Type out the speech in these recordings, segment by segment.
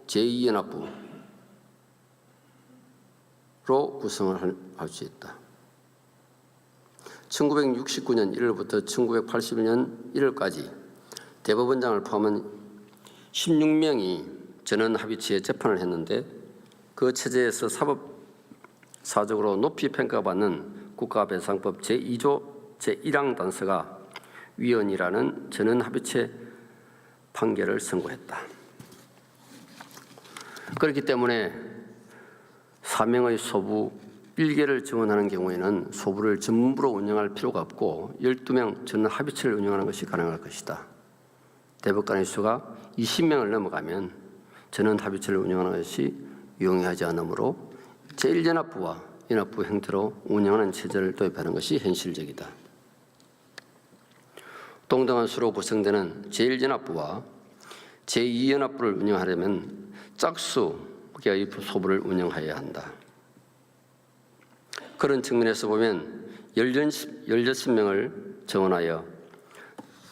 제2연합부로 구성을 할 수 있다. 1969년 1월부터 1981년 1월까지 대법원장을 포함한 16명이 전원합의체에 재판을 했는데 그 체제에서 사법사적으로 높이 평가받는 국가배상법 제2조 제1항 단서가 위헌이라는 전원합의체 판결을 선고했다. 그렇기 때문에 사명의 소부 1개를 지원하는 경우에는 소부를 전부로 운영할 필요가 없고 12명 전원합의체를 운영하는 것이 가능할 것이다. 대법관의 수가 20명을 넘어가면 전원합의체를 운영하는 것이 용이하지 않으므로 제1연합부와 연합부 형태로 운영하는 체제를 도입하는 것이 현실적이다. 동등한 수로 구성되는 제1연합부와 제2연합부를 운영하려면 짝수의 소부를 운영해야 한다. 그런 측면에서 보면 16명을 정원하여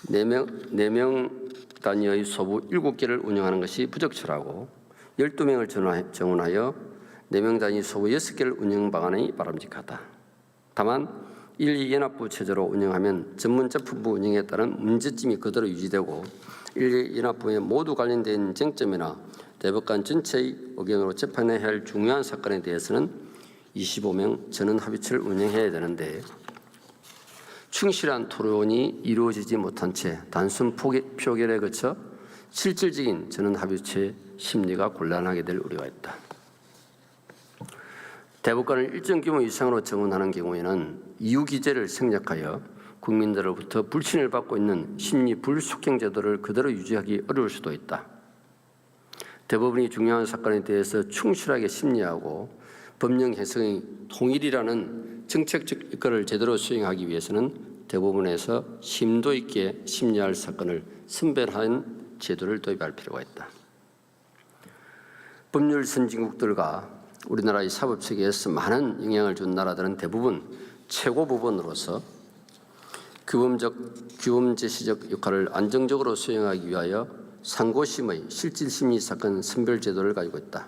4명 단위의 소부 7개를 운영하는 것이 부적절하고 12명을 정원하여 4명 단위 소부 6개를 운영 방안이 바람직하다. 다만 1, 2연합부 체제로 운영하면 전문제품부 운영에 따른 문제점이 그대로 유지되고 1, 2연합부에 모두 관련된 쟁점이나 대법관 전체의 의견으로 재판해야 할 중요한 사건에 대해서는 25명 전원합의체를 운영해야 되는데 충실한 토론이 이루어지지 못한 채 단순 표결에 거쳐 실질적인 전원합의체 심리가 곤란하게 될 우려가 있다. 대법관을 일정 규모 이상으로 정원하는 경우에는 이유 기재를 생략하여 국민들로부터 불신을 받고 있는 심리 불속행 제도를 그대로 유지하기 어려울 수도 있다. 대법원이 중요한 사건에 대해서 충실하게 심리하고 법령 해석의 통일이라는 정책적 역할을 제대로 수행하기 위해서는 대법원에서 심도 있게 심리할 사건을 선별한 제도를 도입할 필요가 있다. 법률 선진국들과 우리나라의 사법체계에서 많은 영향을 준 나라들은 대부분 최고법원으로서 규범 제시적 역할을 안정적으로 수행하기 위하여 상고심의 실질심리 사건 선별 제도를 가지고 있다.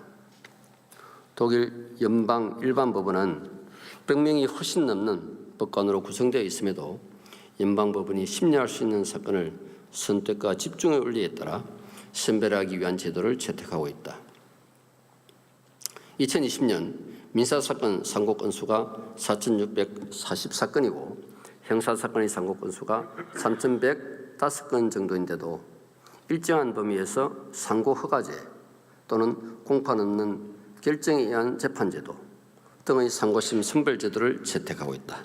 독일 연방 일반법원은 100명이 훨씬 넘는 법관으로 구성되어 있음에도 연방법원이 심리할 수 있는 사건을 선택과 집중의 원리에 따라 선별하기 위한 제도를 채택하고 있다. 2020년 민사사건 상고 건수가 4,640사건이고 형사사건의 상고 건수가 3,105건 정도인데도 일정한 범위에서 상고 허가제 또는 공판 없는 결정에 의한 재판제도 등의 상고심 선별제도를 채택하고 있다.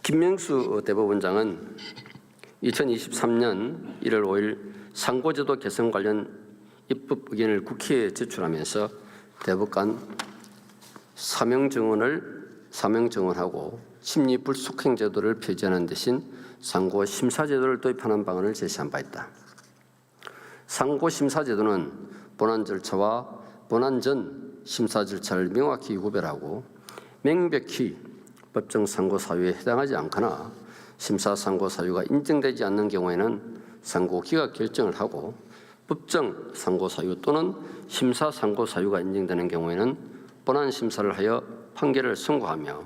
김명수 대법원장은 2023년 1월 5일 상고제도 개선 관련 입법 의견을 국회에 제출하면서 대법관 사명 정원하고 심리 불속행 제도를 폐지하는 대신 상고 심사 제도를 도입하는 방안을 제시한 바 있다. 상고 심사 제도는 본안 절차와 본안 전 심사 절차를 명확히 구별하고 명백히 법정 상고 사유에 해당하지 않거나 심사 상고 사유가 인정되지 않는 경우에는 상고 기각 결정을 하고 법정 상고 사유 또는 심사 상고 사유가 인정되는 경우에는 본안 심사를 하여 판결을 선고하며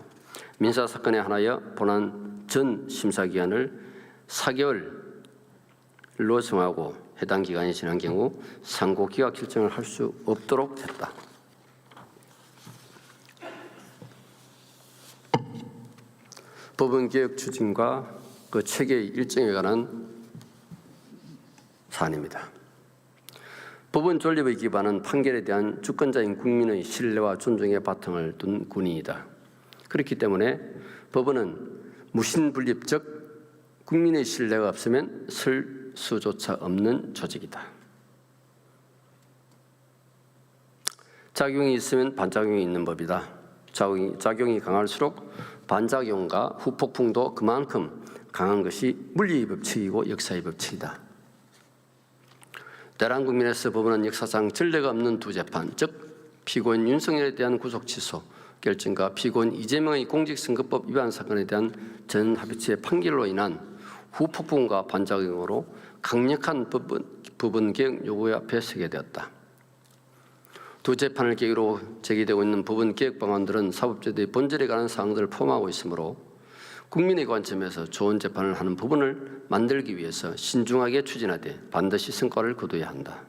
민사 사건에 한하여 본안 전 심사 기간을 4개월로 정하고 해당 기간이 지난 경우 상고 기각 결정을 할 수 없도록 했다. 법원 개혁 추진과 그 체계의 일정에 관한 사안입니다. 법원 존립의 기반은 판결에 대한 주권자인 국민의 신뢰와 존중의 바탕을 둔 군인이다. 그렇기 때문에 법원은 무신분립 즉 국민의 신뢰가 없으면 설 수조차 없는 조직이다. 작용이 있으면 반작용이 있는 법이다. 작용이 강할수록 반작용과 후폭풍도 그만큼 강한 것이 물리의 법칙이고 역사의 법칙이다. 대한국민에서 법원은 역사상 전례가 없는 두 재판, 즉 피고인 윤석열에 대한 구속 취소 결정과 피고인 이재명의 공직선거법 위반 사건에 대한 전합의체 판결로 인한 후폭풍과 반작용으로 강력한 부분 개혁 요구 앞에 서게 되었다. 두 재판을 계기로 제기되고 있는 부분 개혁 방안들은 사법제도의 본질에 관한 사항들을 포함하고 있으므로 국민의 관점에서 좋은 재판을 하는 부분을 만들기 위해서 신중하게 추진하되 반드시 성과를 거둬야 한다.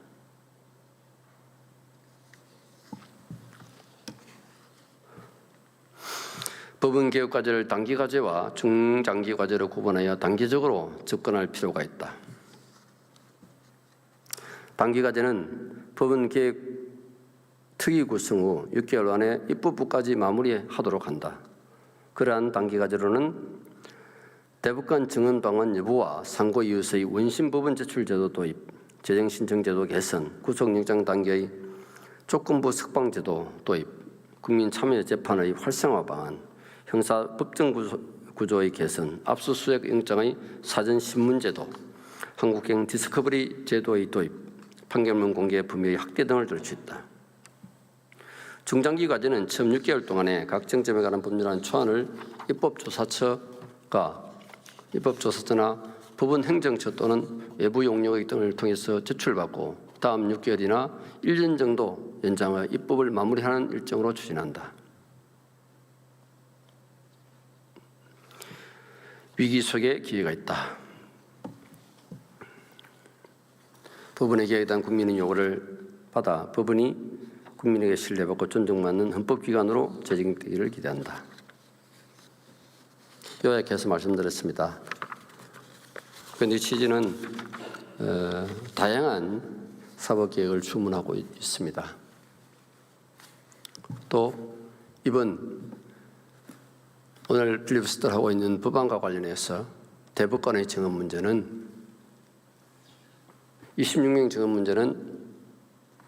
법원 개혁 과제를 단기 과제와 중장기 과제로 구분하여 단계적으로 접근할 필요가 있다. 단기 과제는 법원 개혁 특위 구성 후 6개월 안에 입법부까지 마무리하도록 한다. 그러한 단기 과제로는 대법관 증언 방안 여부와 상고 이유서의 원심 법원 제출 제도 도입, 재정 신청 제도 개선, 구속영장 단계의 조건부 석방 제도 도입, 국민 참여 재판의 활성화 방안, 형사 법정 구조의 개선, 압수수색 영장의 사전 신문 제도, 한국형 디스커버리 제도의 도입, 판결문 공개 범위의 확대 등을 들 수 있다. 중장기 과제는 처음 6개월 동안에 각 쟁점에 관한 법률안 초안을 입법조사처나 법원 행정처 또는 외부 용역 등을 통해서 제출받고 다음 6개월이나 1년 정도 연장하여 입법을 마무리하는 일정으로 추진한다. 위기 속에 기회가 있다. 법원의 개혁에 대한 국민의 요구를 받아 법원이 국민에게 신뢰받고 존중받는 헌법기관으로 재정되기를 기대한다. 요약해서 말씀드렸습니다. 그런데 취지는 다양한 사법개혁을 주문하고 있습니다. 또 이번 오늘 필리버스터를 하고 있는 법안과 관련해서 대법관의 증언 문제는 26명 증언 문제는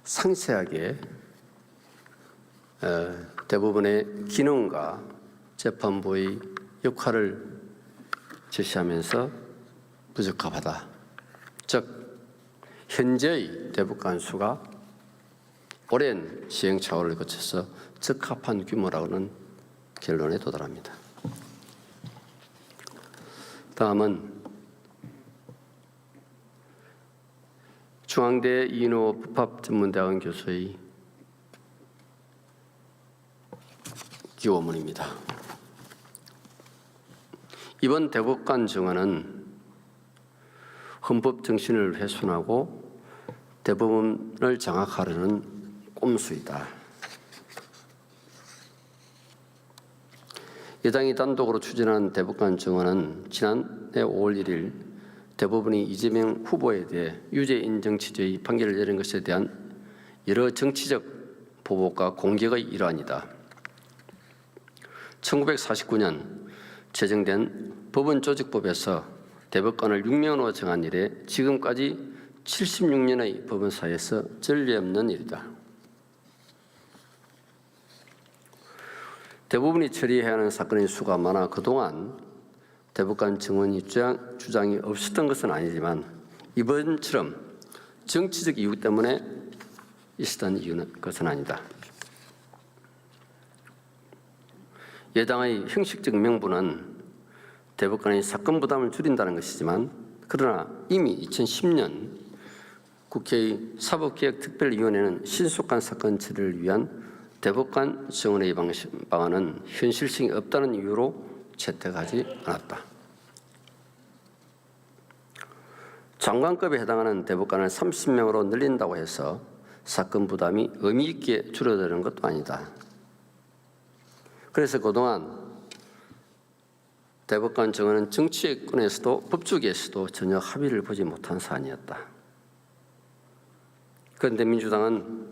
상세하게 대법원의 기능과 재판부의 역할을 제시하면서 부적합하다. 즉 현재의 대법관 수가 오랜 시행착오를 거쳐서 적합한 규모라고는 결론에 도달합니다. 다음은 중앙대 이인호 법학전문대학원 교수의 기고문입니다. 이번 대법관 증언은 헌법 정신을 훼손하고 대법원을 장악하려는 꼼수이다. 여당이 단독으로 추진한 대법관 증언은 지난해 5월 1일 대법원이 이재명 후보에 대해 유죄 인정 취지의 판결을 내린 것에 대한 여러 정치적 보복과 공격의 일환이다. 1949년 제정된 법원조직법에서 대법관을 6명으로 정한 이래 지금까지 76년의 법원사에서 전례 없는 일이다. 대부분이 처리해야 하는 사건의 수가 많아 그동안 대법관 증언이 주장이 없었던 것은 아니지만 이번처럼 정치적 이유 때문에 있었던 이유는 그것은 아니다. 여당의 형식적 명분은 대법관의 사건 부담을 줄인다는 것이지만 그러나 이미 2010년 국회의 사법개혁특별위원회는 신속한 사건 처리를 위한 대법관 증언의 방안은 현실성이 없다는 이유로 채택하지 않았다. 장관급에 해당하는 대법관을 30명으로 늘린다고 해서 사건 부담이 의미 있게 줄어드는 것도 아니다. 그래서 그동안 대법관 증언은 정치권에서도 법조계에서도 전혀 합의를 보지 못한 사안이었다. 그런데 민주당은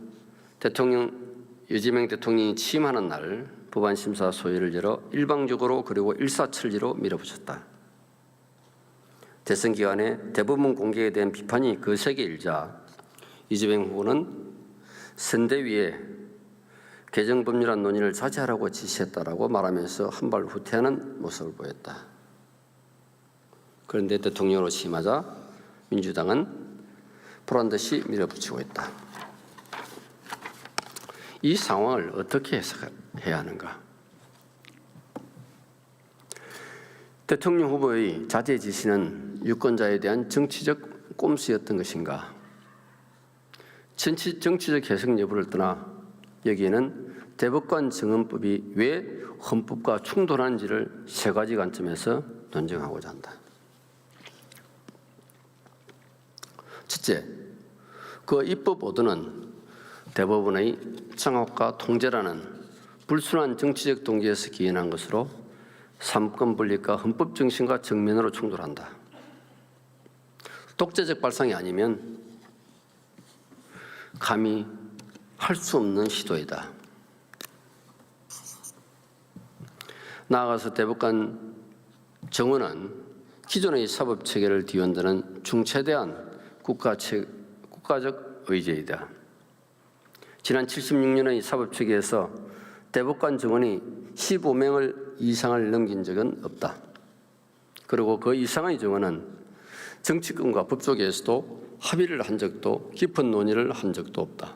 이재명 대통령이 취임하는 날 법안심사 소위를 열어 일방적으로 그리고 일사천리로 밀어붙였다. 대선 기간에 대법원 공개에 대한 비판이 거세게 일자 이재명 후보는 선대위에 개정법률안 논의를 자제하라고 지시했다라고 말하면서 한 발 후퇴하는 모습을 보였다. 그런데 대통령으로 취임하자 민주당은 보란듯이 밀어붙이고 있다. 이 상황을 어떻게 해석해야 하는가? 대통령 후보의 자제 지시는 유권자에 대한 정치적 꼼수였던 것인가? 정치적 해석 여부를 떠나 여기에는 대법관 정헌법이 왜 헌법과 충돌하는지를 세 가지 관점에서 논증하고자 한다. 첫째, 그 입법 오도는 대법원의 장악과 통제라는 불순한 정치적 동기에서 기인한 것으로 삼권 분립과 헌법 정신과 정면으로 충돌한다. 독재적 발상이 아니면 감히 할 수 없는 시도이다. 나아가서 대법관 정원은 기존의 사법체계를 뒤흔드는 중체대한 국가적 의제이다. 지난 76년의 사법체계에서 대법관 정원이 15명을 이상을 넘긴 적은 없다. 그리고 그 이상의 정원은 정치권과 법조계에서도 합의를 한 적도 깊은 논의를 한 적도 없다.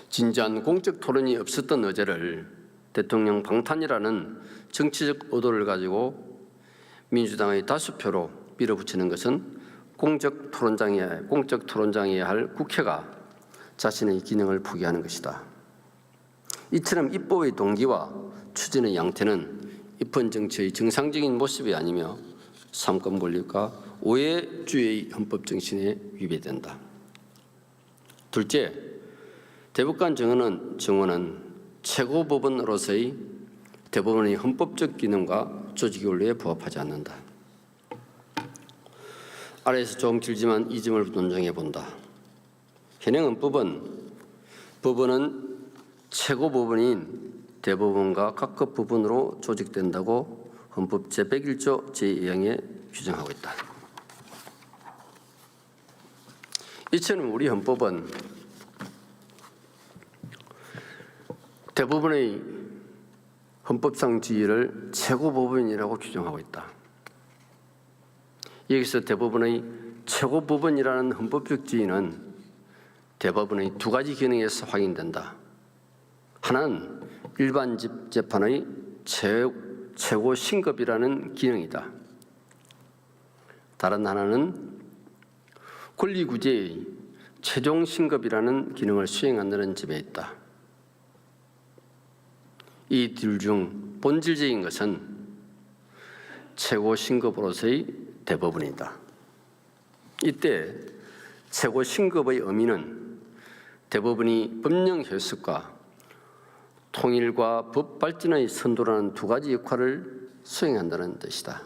진지한 공적 토론이 없었던 어제를 대통령 방탄이라는 정치적 의도를 가지고 민주당의 다수표로 밀어붙이는 것은 공적 토론장이어야 할 국회가 자신의 기능을 포기하는 것이다. 이처럼 입법의 동기와 추진의 양태는 입헌 정치의 정상적인 모습이 아니며 삼권 분립과 오해주의 헌법 정신에 위배된다. 둘째, 대법관 정원은 최고법원으로서의 대법원의 헌법적 기능과 조직 원리에 부합하지 않는다. 아래에서 좀 길지만 이 점을 논증해 본다. 현행 법원은 최고법원인 대법원과 각급 부분으로 조직된다고 헌법 제101조 제2항에 규정하고 있다. 이처럼 우리 헌법은 대법원의 헌법상 지위를 최고법원이라고 규정하고 있다. 여기서 대법원의 최고법원이라는 헌법적 지위는 대법원의 두 가지 기능에서 확인된다. 하나는 일반 재판의 최고 신급이라는 기능이다. 다른 하나는 권리구제의 최종 신급이라는 기능을 수행한다는 점에 있다. 이 둘 중 본질적인 것은 최고 신급으로서의 대법원이다. 이때 최고 신급의 의미는 대법원이 법령 해석과 통일과 법 발전의 선도라는 두 가지 역할을 수행한다는 뜻이다.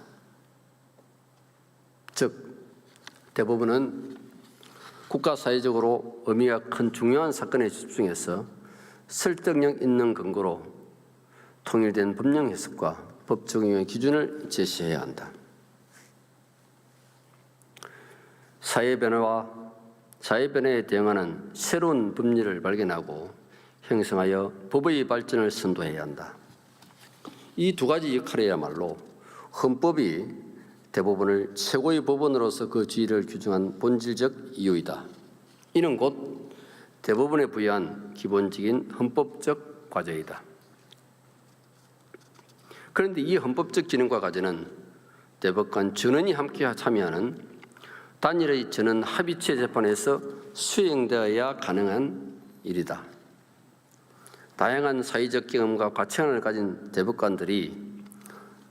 즉, 대법원은 국가사회적으로 의미가 큰 중요한 사건에 집중해서 설득력 있는 근거로 통일된 법령 해석과 법 적용의 기준을 제시해야 한다. 사회 변화에 대응하는 새로운 법리를 발견하고 형성하여 법의 발전을 선도해야 한다. 이 두 가지 역할이야말로 헌법이 대법원을 최고의 법원으로서 그 지위를 규정한 본질적 이유이다. 이는 곧 대법원에 부여한 기본적인 헌법적 과제이다. 그런데 이 헌법적 기능과 과제는 대법관 전원이 함께 참여하는 단일의 전원 합의체 재판에서 수행되어야 가능한 일이다. 다양한 사회적 경험과 가치관을 가진 대법관들이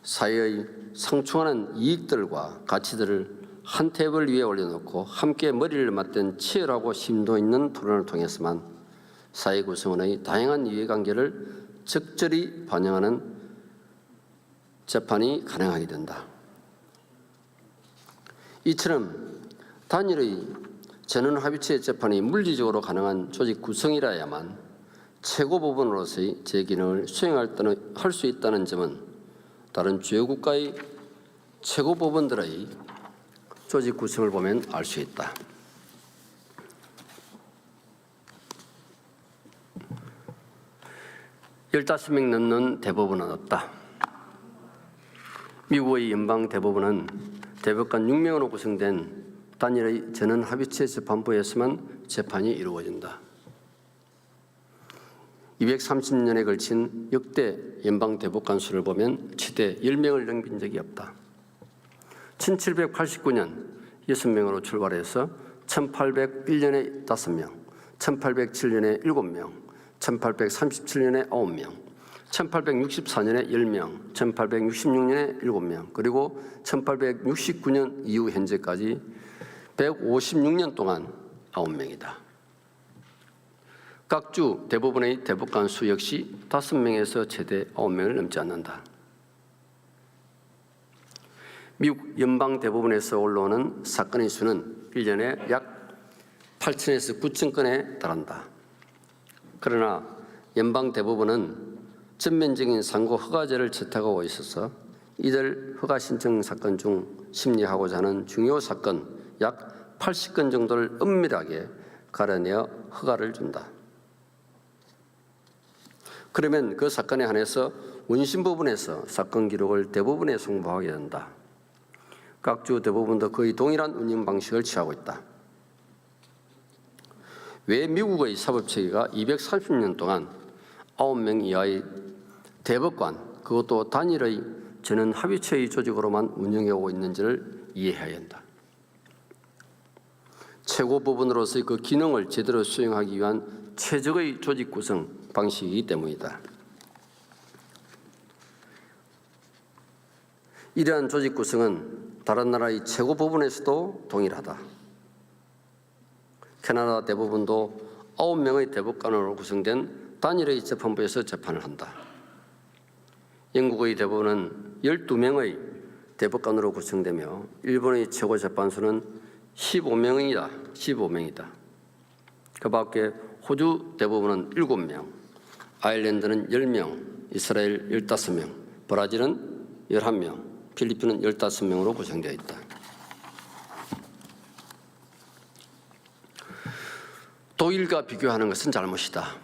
사회의 상충하는 이익들과 가치들을 한 테이블 위에 올려놓고 함께 머리를 맞댄 치열하고 심도 있는 토론을 통해서만 사회 구성원의 다양한 이해관계를 적절히 반영하는 재판이 가능하게 된다. 이처럼 단일의 전원 합의체 재판이 물리적으로 가능한 조직 구성이라야만 최고법원으로서의 제 기능을 수행할 수 있다는 점은 다른 주요 국가의 최고법원들의 조직 구성을 보면 알 수 있다. (15명) 넘는 대법원은 없다. 미국의 연방 대법원은 대법관 6명으로 구성된 단일의 전원 합의체 재판부에서만 재판이 이루어진다. 230년에 걸친 역대 연방 대법관 수를 보면 최대 10명을 넘긴 적이 없다. 1789년 6명으로 출발해서 1801년에 5명, 1807년에 7명, 1837년에 9명, 1864년에 10명, 1866년에 7명, 그리고 1869년 이후 현재까지 156년 동안 9명이다. 각 주 대법원의 대법관 수 역시 5명에서 최대 9명을 넘지 않는다. 미국 연방대법원에서 올라오는 사건의 수는 1년에 약 8천에서 9천 건에 달한다. 그러나 연방대법원은 전면적인 상고 허가제를 채택하고 있어서 이들 허가 신청 사건 중 심리하고자 하는 중요 사건 약 80건 정도를 엄밀하게 가려내어 허가를 준다. 그러면 그 사건에 한해서 원심법원에서 사건 기록을 대법원에 송부하게 된다. 각 주 대법원도 거의 동일한 운영 방식을 취하고 있다. 왜 미국의 사법체계가 230년 동안 9명 이하의 대법관, 그것도 단일의 전원 합의체의 조직으로만 운영해오고 있는지를 이해해야 한다. 최고법원으로서의 그 기능을 제대로 수행하기 위한 최적의 조직 구성 방식이기 때문이다. 이러한 조직 구성은 다른 나라의 최고법원에서도 동일하다. 캐나다 대법원도 9명의 대법관으로 구성된 단일의 재판부에서 재판을 한다. 영국의 대법원은 12명의 대법관으로 구성되며 일본의 최고재판소는 15명이다. 그 밖에 호주 대법원은 7명, 아일랜드는 10명, 이스라엘 15명, 브라질은 11명, 필리핀은 15명으로 구성되어 있다. 독일과 비교하는 것은 잘못이다.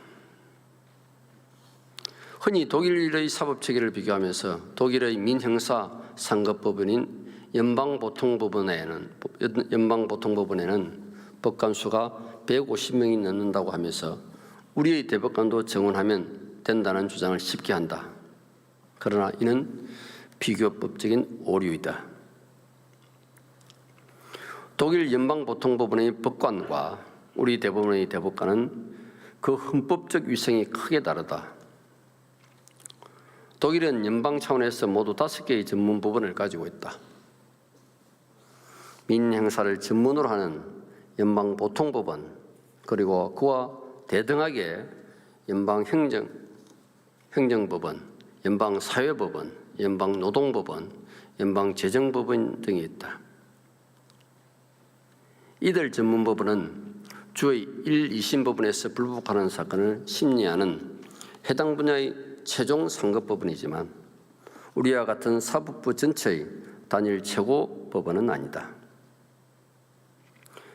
흔히 독일의 사법체계를 비교하면서 독일의 민형사 상급법원인 연방보통법원에는 법관 수가 150명이 넘는다고 하면서 우리의 대법관도 정원하면 된다는 주장을 쉽게 한다. 그러나 이는 비교법적인 오류이다. 독일 연방보통법원의 법관과 우리 대법원의 대법관은 그 헌법적 위상이 크게 다르다. 독일은 연방 차원에서 모두 5개의 전문 법원을 가지고 있다. 민형사를 전문으로 하는 연방보통법원, 그리고 그와 대등하게 연방행정법원, 연방사회법원, 연방노동법원, 연방재정법원 등이 있다. 이들 전문법원은 주의 1, 2심 법원에서 불복하는 사건을 심리하는 해당 분야의 최종 상급법원이지만 우리와 같은 사법부 전체의 단일 최고 법원은 아니다.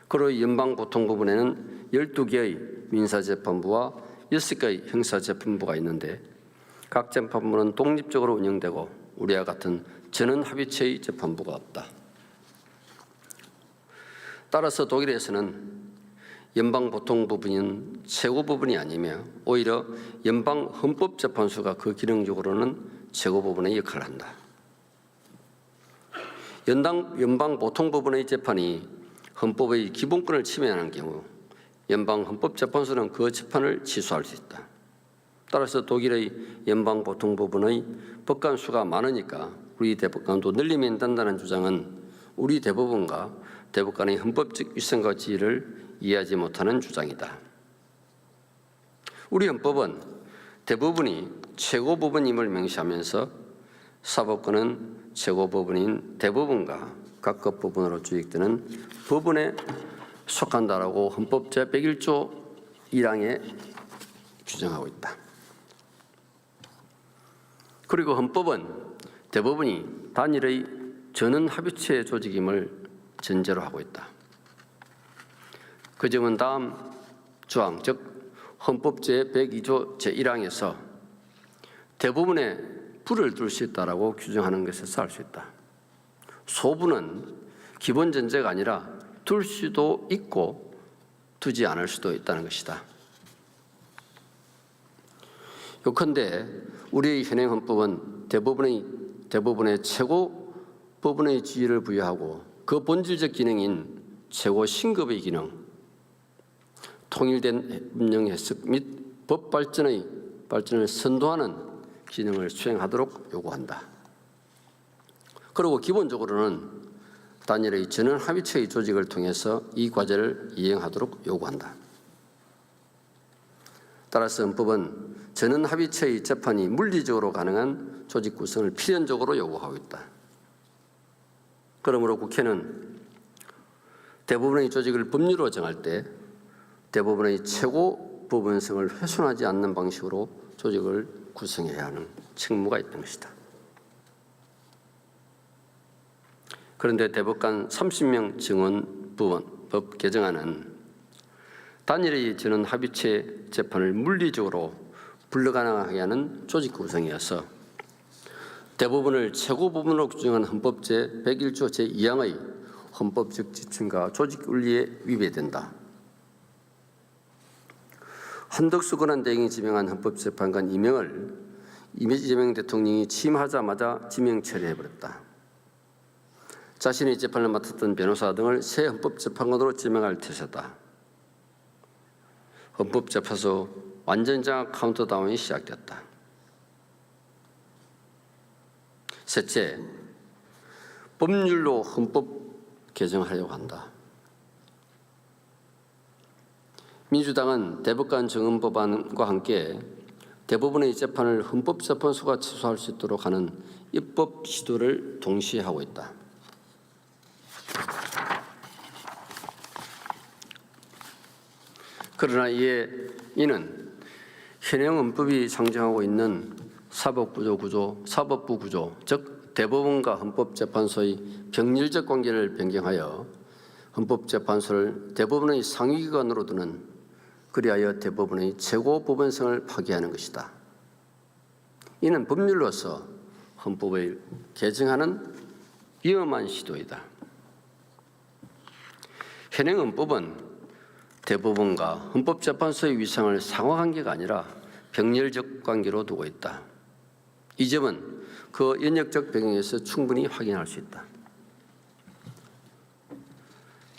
그로 연방보통법원에는 12개의 민사재판부와 6개의 형사재판부가 있는데 각 재판부는 독립적으로 운영되고 우리와 같은 전원합의체의 재판부가 없다. 따라서 독일에서는 연방보통법원은 최고법원이 아니며 오히려 연방헌법재판소가 그 기능적으로는 최고법원의 역할을 한다. 연방보통법원의 재판이 헌법의 기본권을 침해하는 경우 연방헌법재판소는 그 재판을 취소할 수 있다. 따라서 독일의 연방보통법원의 법관 수가 많으니까 우리 대법관도 늘리면 된다는 주장은 우리 대법원과 대법관의 헌법적 위상과 지위를 이해하지 못하는 주장이다. 우리 헌법은 대법원이 최고법원임을 명시하면서 사법권은 최고법원인 대법원과 각급 법원으로 조직되는 법원에 속한다라고 헌법 제101조 1항에 규정하고 있다. 그리고 헌법은 대법원이 단일의 전원합의체 조직임을 전제로 하고 있다. 그 점은 다음 조항, 즉 헌법 제102조 제1항에서 대법원에 불을 둘 수 있다라고 규정하는 것에서 알 수 있다. 소부는 기본 전제가 아니라 둘 수도 있고 두지 않을 수도 있다는 것이다. 요컨대 우리의 현행 헌법은 대법원의 최고 법원의 지위를 부여하고 그 본질적 기능인 최고 신급의 기능, 통일된 법령 해석 및 법 발전을 선도하는 기능을 수행하도록 요구한다. 그리고 기본적으로는 단일의 전원 합의체의 조직을 통해서 이 과제를 이행하도록 요구한다. 따라서 헌법은 전원 합의체의 재판이 물리적으로 가능한 조직 구성을 필연적으로 요구하고 있다. 그러므로 국회는 대부분의 조직을 법률로 정할 때 대부분의 최고 법원성을 훼손하지 않는 방식으로 조직을 구성해야 하는 책무가 있는 것이다. 그런데 대법관 30명 증원 법 개정안은 단일의 전원 합의체 재판을 물리적으로 불가능하게 하는 조직 구성이어서 대부분을 최고법원으로 규정한 헌법 제101조 제2항의 헌법적 지침과 조직 윤리에 위배된다. 한덕수 권한대행이 지명한 헌법재판관 임명을 이재명 대통령이 취임하자마자 지명 처리해버렸다. 자신의 재판을 맡았던 변호사 등을 새 헌법재판관으로 지명할 태세다. 헌법재판소 완전장악 카운트다운이 시작됐다. 셋째, 법률로 헌법 개정하려고 한다. 민주당은 대법관 정헌법안과 함께 대법원의 재판을 헌법재판소가 취소할 수 있도록 하는 입법 시도를 동시에 하고 있다. 그러나 이는 현행 헌법이 상정하고 있는 사법부 구조, 즉 대법원과 헌법재판소의 병렬적 관계를 변경하여 헌법재판소를 대법원의 상위기관으로 두는, 그리하여 대법원의 최고법원성을 파괴하는 것이다. 이는 법률로서 헌법을 개정하는 위험한 시도이다. 현행 헌법은 대법원과 헌법재판소의 위상을 상호관계가 아니라 병렬적 관계로 두고 있다. 이 점은 그 연역적 배경에서 충분히 확인할 수 있다.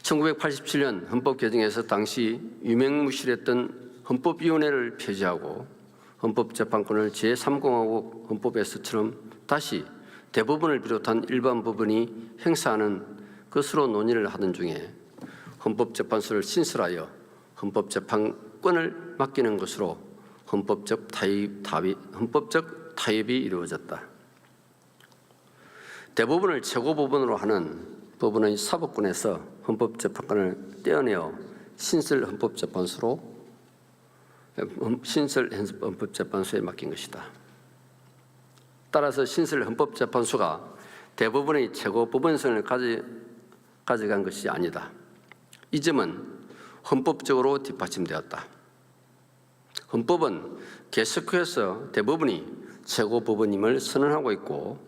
1987년 헌법 개정에서 당시 유명무실했던 헌법위원회를 폐지하고 헌법재판권을 제3공화국 헌법에서처럼 다시 대법원을 비롯한 일반 법원이 행사하는 것으로 논의를 하던 중에 헌법재판소를 신설하여 헌법재판권을 맡기는 것으로 헌법적 타협이 이루어졌다. 대법원을 최고법원으로 하는 법원의 사법권에서 헌법재판권을 떼어내어 신설 헌법재판소에 맡긴 것이다. 따라서 신설 헌법재판소가 대법원의 최고법원성을 가져간 것이 아니다. 이 점은 헌법적으로 뒷받침되었다. 헌법은 계속해서 대법원이 최고법원임을 선언하고 있고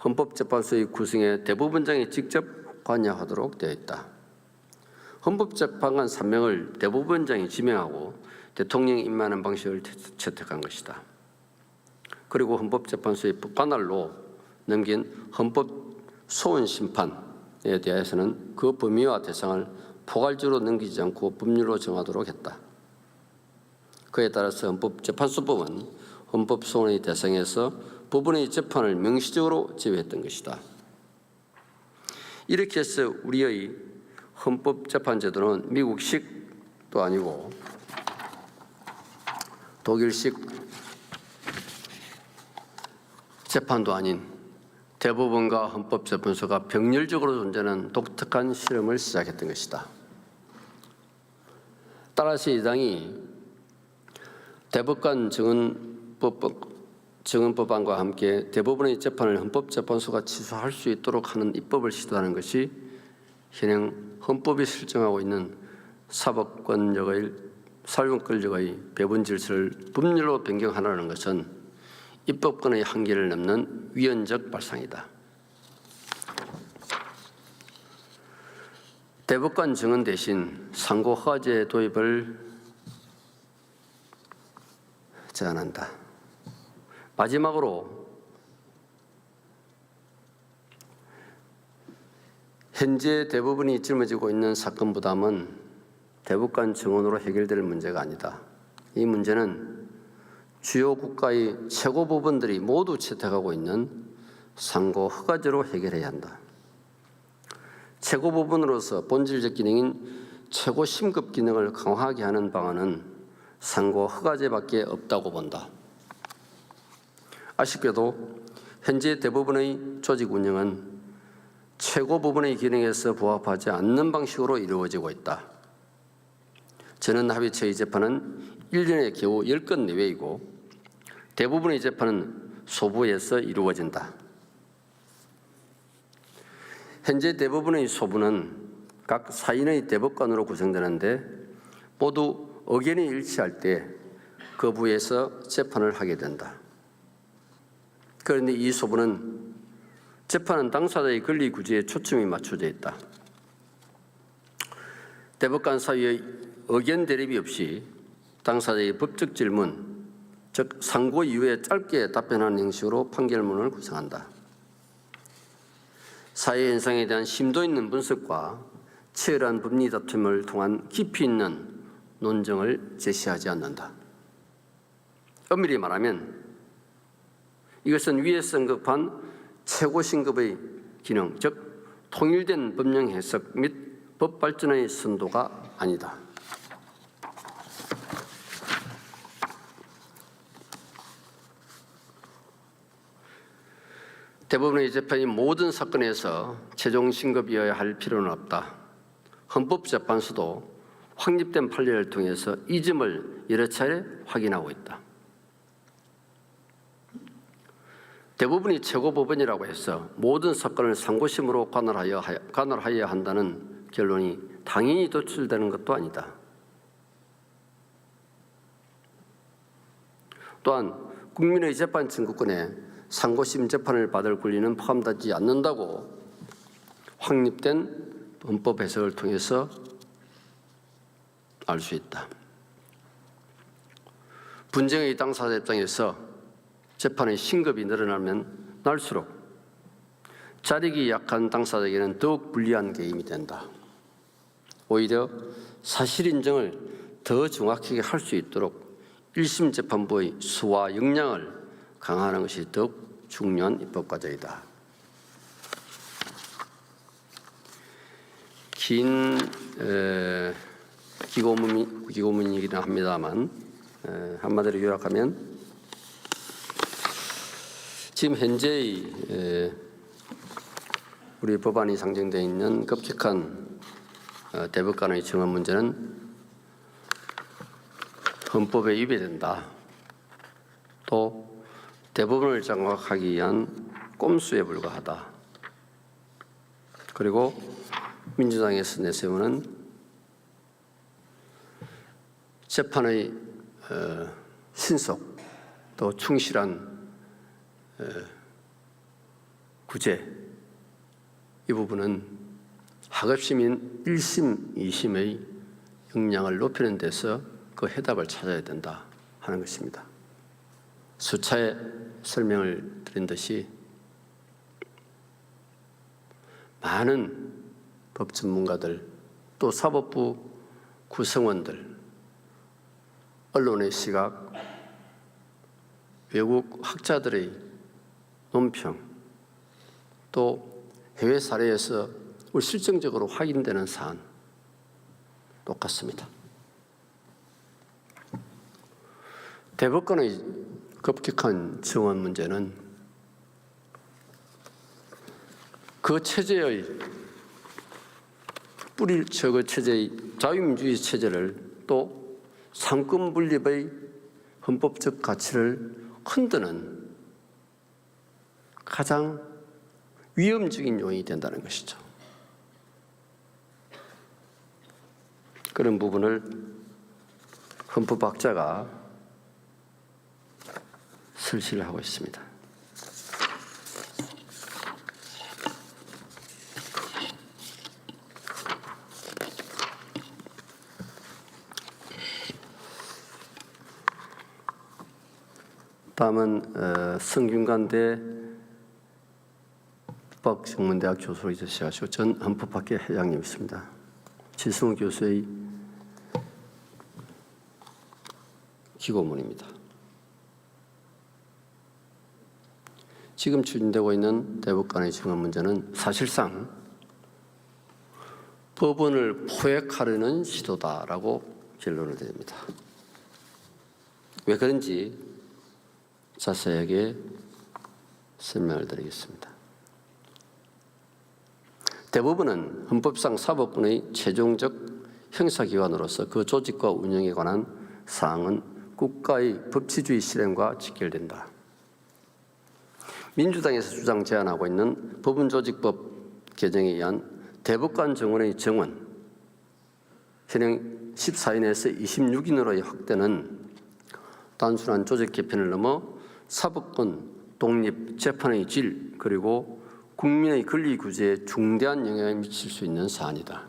헌법재판소의 구성에 대법원장이 직접 관여하도록 되어 있다. 헌법재판관 3명을 대법원장이 지명하고 대통령이 임명하는 방식을 채택한 것이다. 그리고 헌법재판소의 관할로 넘긴 헌법소원심판에 대해서는 그 범위와 대상을 포괄적으로 넘기지 않고 법률로 정하도록 했다. 그에 따라서 헌법재판소법은 헌법소원의 대상에서 법원의 재판을 명시적으로 제외했던 것이다. 이렇게 해서 우리의 헌법재판제도는 미국식도 아니고 독일식 재판도 아닌 대법원과 헌법재판소가 병렬적으로 존재하는 독특한 실험을 시작했던 것이다. 따라서 이 당이 대법관 정헌법안과 함께 대법원의 재판을 헌법재판소가 취소할 수 있도록 하는 입법을 시도하는 것이 현행 헌법이 설정하고 있는 사법권력의 배분 질서를 법률로 변경하라는 것은 입법권의 한계를 넘는 위헌적 발상이다. 대법관 정헌 대신 상고 허가제 도입을 제안한다. 마지막으로 현재 대부분이 짊어지고 있는 사건 부담은 대법관 정원으로 해결될 문제가 아니다. 이 문제는 주요 국가의 최고 법원들이 모두 채택하고 있는 상고 허가제로 해결해야 한다. 최고 법원으로서 본질적 기능인 최고 심급 기능을 강화하게 하는 방안은 상고 허가제밖에 없다고 본다. 아쉽게도 현재 대법원의 조직 운영은 최고 법원의 기능에서 부합하지 않는 방식으로 이루어지고 있다. 전원합의체의 재판은 1년에 겨우 10건 내외이고 대부분의 재판은 소부에서 이루어진다. 현재 대부분의 소부는 각 사인의 대법관으로 구성되는데 모두 의견이 일치할 때 그 부에서 재판을 하게 된다. 그런데 이 소부는 재판은 당사자의 권리 구제에 초점이 맞춰져 있다. 대법관 사이의 의견 대립이 없이 당사자의 법적 질문, 즉 상고 이후에 짧게 답변하는 형식으로 판결문을 구성한다. 사회 현상에 대한 심도 있는 분석과 치열한 법리 다툼을 통한 깊이 있는 논정을 제시하지 않는다. 엄밀히 말하면 이것은 위에서 언급한 최고 신급의 기능, 즉 통일된 법령 해석 및 법 발전의 선도가 아니다. 대법원의 재판이 모든 사건에서 최종 신급이어야 할 필요는 없다. 헌법재판소도 확립된 판례를 통해서 이 점을 여러 차례 확인하고 있다. 대부분이 최고법원이라고 해서 모든 사건을 상고심으로 관할하여야 한다는 결론이 당연히 도출되는 것도 아니다. 또한 국민의 재판 청구권에 상고심 재판을 받을 권리는 포함되지 않는다고 확립된 헌법 해석을 통해서 알 수 있다. 분쟁의 당사자 입장에서 재판의 신급이 늘어나면 날수록 자력이 약한 당사자에게는 더욱 불리한 게임이 된다. 오히려 사실 인정을 더 정확하게 할 수 있도록 1심 재판부의 수와 역량을 강화하는 것이 더욱 중요한 입법 과정이다. 긴 기고문이긴 합니다만 한마디로 요약하면 지금 현재의 우리 법안이 상정되어 있는 급격한 대법관의 정원 문제는 헌법에 위배된다. 또 대법원을 장악하기 위한 꼼수에 불과하다. 그리고 민주당에서 내세우는 재판의 신속 또 충실한 구제, 이 부분은 하급심인 1심, 2심의 역량을 높이는 데서 그 해답을 찾아야 된다 하는 것입니다. 수차례 설명을 드린 듯이 많은 법 전문가들 또 사법부 구성원들, 언론의 시각, 외국 학자들의 논평, 또 해외 사례에서 실증적으로 확인되는 사안 똑같습니다. 대법관의 급격한 정원 문제는 그 체제의 뿌리 그 체제의 자유민주주의 체제를 또 상권 분립의 헌법적 가치를 흔드는 가장 위험적인 요인이 된다는 것이죠. 그런 부분을 헌법학자가 설치를 하고 있습니다. 다음은 성균관대 법 법학전문대학 교수로 이제시하시고 전 헌법학회 회장님이십니다. 지승우 교수의 기고문입니다. 지금 추진되고 있는 대법관의 증언 문제는 사실상 법원을 포획하려는 시도다라고 결론을 내립니다. 왜 그런지 자세하게 설명을 드리겠습니다. 대법원은 헌법상 사법부의 최종적 형사기관으로서 그 조직과 운영에 관한 사항은 국가의 법치주의 실행과 직결된다. 민주당에서 주장 제안하고 있는 법원조직법 개정에 의한 대법관 정원의 정원, 현행 14인에서 26인으로의 확대는 단순한 조직 개편을 넘어 사법권, 독립, 재판의 질, 그리고 국민의 권리 구제에 중대한 영향을 미칠 수 있는 사안이다.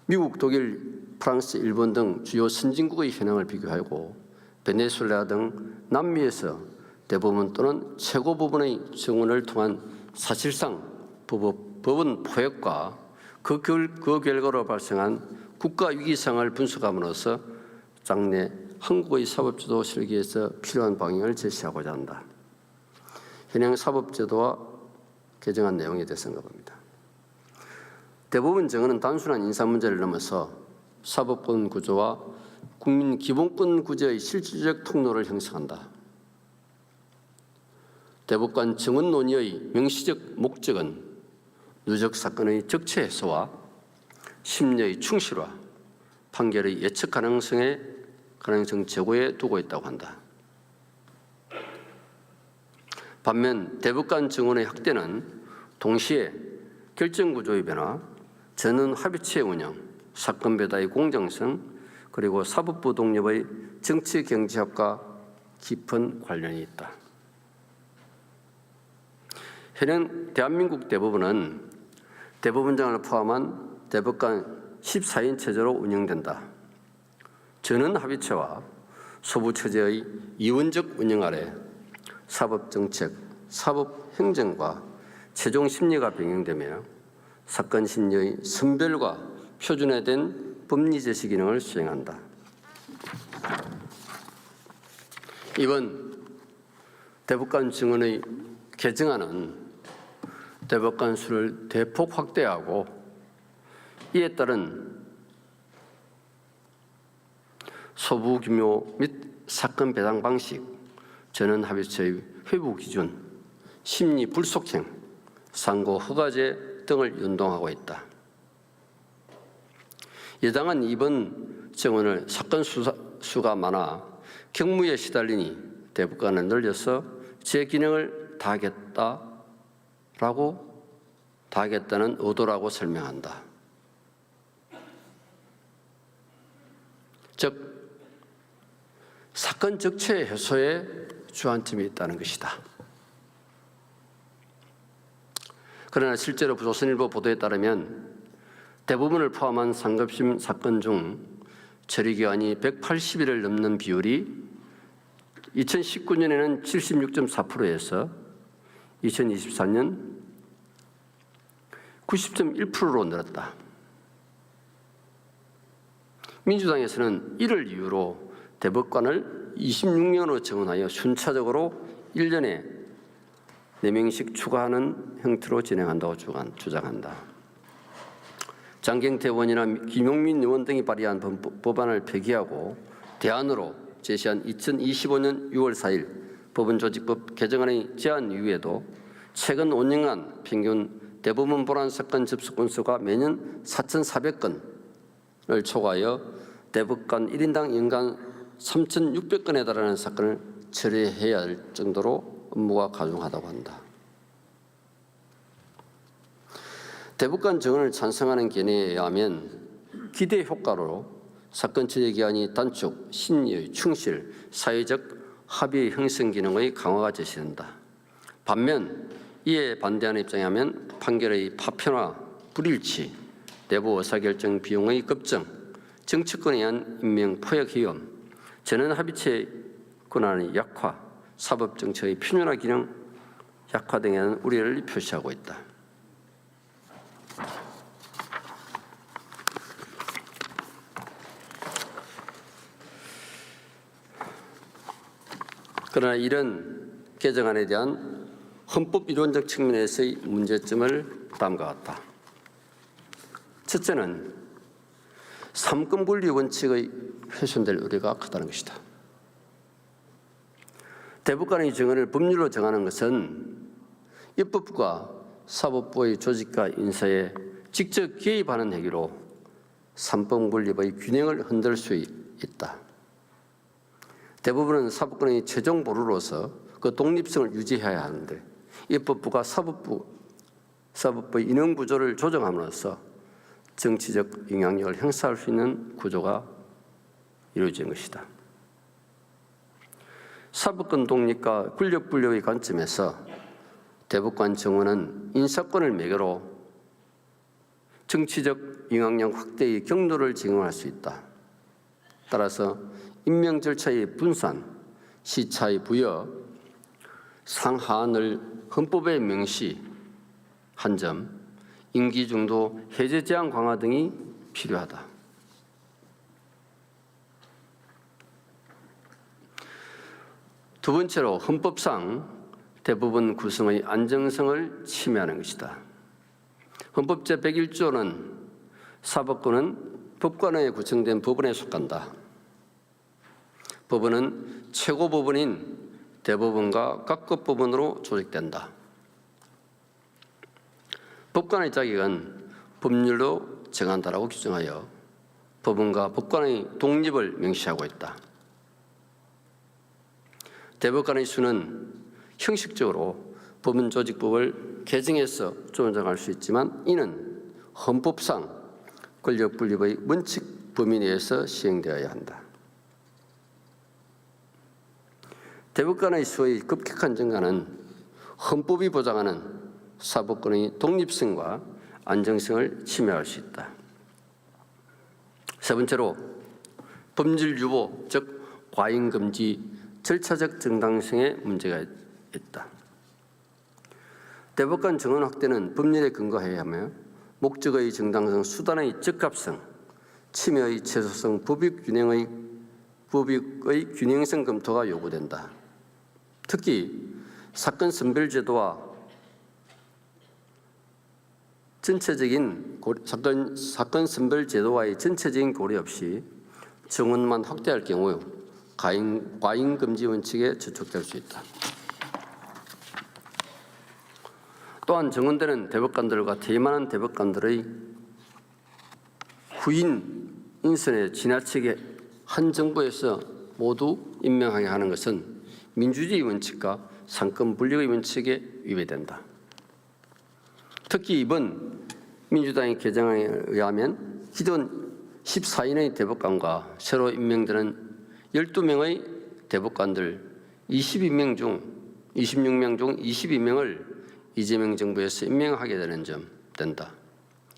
미국, 독일, 프랑스, 일본 등 주요 선진국의 현황을 비교하고 베네수엘라 등 남미에서 대법원 또는 최고법원의 정원을 통한 사실상 법원 포획과 그 결과로 발생한 국가 위기 상황을 분석함으로써 장래 한국의 사법제도 설계에서 필요한 방향을 제시하고자 한다. 현행 사법제도와 개정한 내용에 대해서인가 봅니다. 대법원 정원은 단순한 인사 문제를 넘어서 사법권 구조와 국민 기본권 구제의 실질적 통로를 형성한다. 대법관 정원 논의의 명시적 목적은 누적 사건의 적체 해소와 심리의 충실화, 판결의 예측 가능성 제고에 두고 있다고 한다. 반면 대법관 정원의 확대는 동시에 결정구조의 변화, 전원 합의체 운영, 사건 배달의 공정성, 그리고 사법부 독립의 정치 경제학과 깊은 관련이 있다. 현행 대한민국 대법원은 대법원장을 포함한 대법관 14인 체제로 운영된다. 전원 합의체와 소부 체제의 이원적 운영 아래 사법정책, 사법행정과 최종 심리가 병행되며 사건 심리의 선별과 표준화된 법리 제시 기능을 수행한다. 이번 대법관 정원의 개정안은 대법관 수를 대폭 확대하고 이에 따른 소부 규모 및 사건 배당 방식, 전원 합의체의 회부 기준, 심리 불속행, 상고 허가제 등을 연동하고 있다. 여당은 이번 정원을 사건 수가 많아 경무에 시달리니 대법관을 늘려서 제 기능을 다하겠다는 의도라고 설명한다. 즉 사건 적체 해소에 주안점이 있다는 것이다. 그러나 실제로 조선일보 보도에 따르면 대부분을 포함한 상급심 사건 중 처리기간이 180일을 넘는 비율이 2019년에는 76.4%에서 2024년 90.1%로 늘었다. 민주당에서는 이를 이유로 대법관을 26년으로 정원하여 순차적으로 1년에 4명씩 추가하는 형태로 진행한다고 주장한다. 장경태 의원이나 김용민 의원 등이 발의한 법안을 폐기하고 대안으로 제시한 2025년 6월 4일 법원조직법 개정안의 제안 이후에도 최근 5년간 평균 대법원 보란 사건 접수 건수가 매년 4,400건을 초과하여 대법관 1인당 연간 3,600건에 달하는 사건을 처리해야 할 정도로 업무가 가중하다고 한다. 대법관 정원을 찬성하는 견해에 의하면 기대 효과로 사건 처리 기간이 단축, 심리의 충실, 사회적 합의 형성 기능의 강화가 제시된다. 반면 이에 반대하는 입장에 하면 판결의 파편화, 불일치, 내부 의사결정 비용의 급증, 정치권에 의한 임명 포획 위험, 전원 합의체 권한의 약화, 사법정책의 표준화 기능 약화되는 우려를 표시하고 있다. 그러나 이런 개정안에 대한 헌법 이론적 측면에서의 문제점을 다음과 같다. 첫째는 삼권 분리 원칙의 훼손될 우려가 크다는 것이다. 대법관의 정언을 법률로 정하는 것은 입법부가 사법부의 조직과 인사에 직접 개입하는 행위로 삼권 분립의 균형을 흔들 수 있다. 대부분은 사법권의 최종 보루로서 그 독립성을 유지해야 하는데 입법부가 사법부의 인원 구조를 조정함으로써 정치적 영향력을 행사할 수 있는 구조가 이루어진 것이다. 사법권 독립과 권력 분립의 관점에서 대법관 정원은 인사권을 매개로 정치적 영향력 확대의 경로를 제공할 수 있다. 따라서 임명 절차의 분산, 시차의 부여, 상하한을 헌법에 명시한 점, 임기 중도 해제 제한 강화 등이 필요하다. 두 번째로 헌법상 대법원 구성의 안정성을 침해하는 것이다. 헌법 제101조는 사법권은 법관에 구성된 법원에 속한다. 법원은 최고법원인 대법원과 각급 법원으로 조직된다. 법관의 자격은 법률로 정한다라고 규정하여 법원과 법관의 독립을 명시하고 있다. 대법관의 수는 형식적으로 법원조직법을 개정해서 조정할 수 있지만 이는 헌법상 권력 분립의 원칙 범위 내에서 시행되어야 한다. 대법관의 수의 급격한 증가는 헌법이 보장하는 사법권의 독립성과 안정성을 침해할 수 있다. 세 번째로 법률 유보, 즉 과잉 금지, 절차적 정당성에 문제가 있다. 대법관 정원 확대는 법률에 근거해야 하며 목적의 정당성, 수단의 적합성, 침해의 최소성, 법익의 균형성 검토가 요구된다. 특히 사건 선별 제도와 사건 선별 제도와의 전체적인 고려 없이 정원만 확대할 경우 과잉 금지 원칙에 저촉될 수 있다. 또한 정원되는 대법관들과 퇴임하는 대법관들의 후임 인선에 지나치게 한 정부에서 모두 임명하게 하는 것은 민주주의 원칙과 상권 분립의 원칙에 위배된다. 특히 이번 민주당의 개정안에 의하면 기존 14인의 대법관과 새로 임명되는 12명의 대법관들 26명 중 22명을 이재명 정부에서 임명하게 되는 점 된다.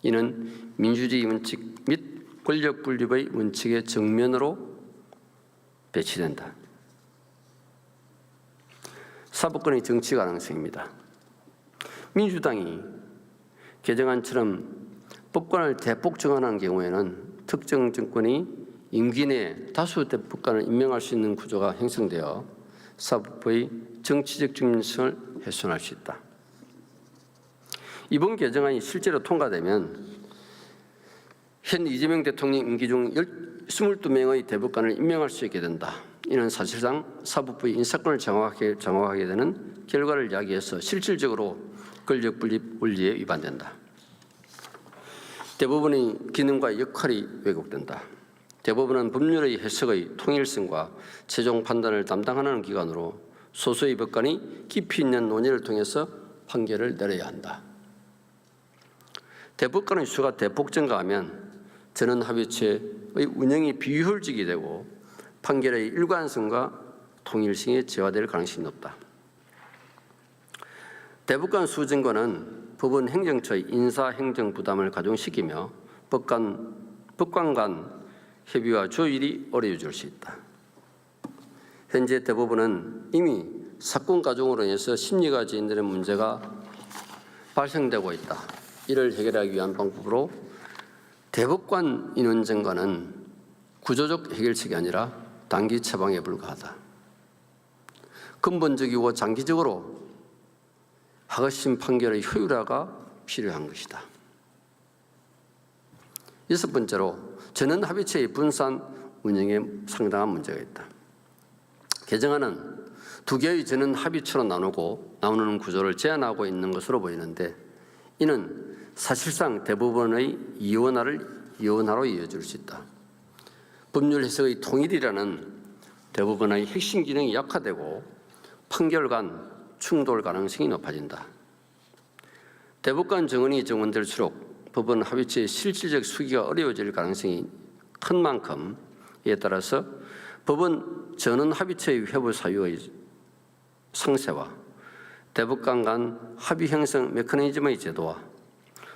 이는 민주주의 원칙 및 권력 분립의 원칙의 정면으로 배치된다. 사법권의 정치 가능성입니다. 민주당이 개정안처럼 법관을 대폭 정한한 경우에는 특정 정권이 임기 내에 다수 대법관을 임명할 수 있는 구조가 형성되어 사법부의 정치적 중립성을 훼손할 수 있다. 이번 개정안이 실제로 통과되면 현 이재명 대통령 임기 중 22명의 대법관을 임명할 수 있게 된다. 이는 사실상 사법부의 인사권을 장악하게 되는 결과를 야기해서 실질적으로 권력 분립 원리에 위반된다. 대법원의 기능과 역할이 왜곡된다. 대법원은 법률의 해석의 통일성과 최종 판단을 담당하는 기관으로 소수의 법관이 깊이 있는 논의를 통해서 판결을 내려야 한다. 대법관의 수가 대폭 증가하면 전원합의체의 운영이 비효율적이 되고 판결의 일관성과 통일성이 저하될 가능성이 높다. 대법관 수 증가는 법원 행정처의 인사 행정 부담을 가중시키며 법관 간 협의와 조율이 어려워질 수 있다. 현재 대법원은 이미 사건 가중으로 인해서 심리가 지인들의 문제가 발생되고 있다. 이를 해결하기 위한 방법으로 대법관 인원 증가는 구조적 해결책이 아니라 단기 처방에 불과하다. 근본적이고 장기적으로 하급심 판결의 효율화가 필요한 것이다. 여섯 번째로 전원 합의체의 분산 운영에 상당한 문제가 있다. 개정안은 두 개의 전원 합의체로 나누는 구조를 제한하고 있는 것으로 보이는데 이는 사실상 대부분의 이원화로 이어질 수 있다. 법률 해석의 통일이라는 대부분의 핵심 기능이 약화되고 판결 간 충돌 가능성이 높아진다. 대법관 정원이 정원될수록 법원 합의체의 실질적 수기가 어려워질 가능성이 큰 만큼 이에 따라서 법원 전원 합의체의 회부 사유의 상세와 대법관 간 합의 형성 메커니즘의 제도와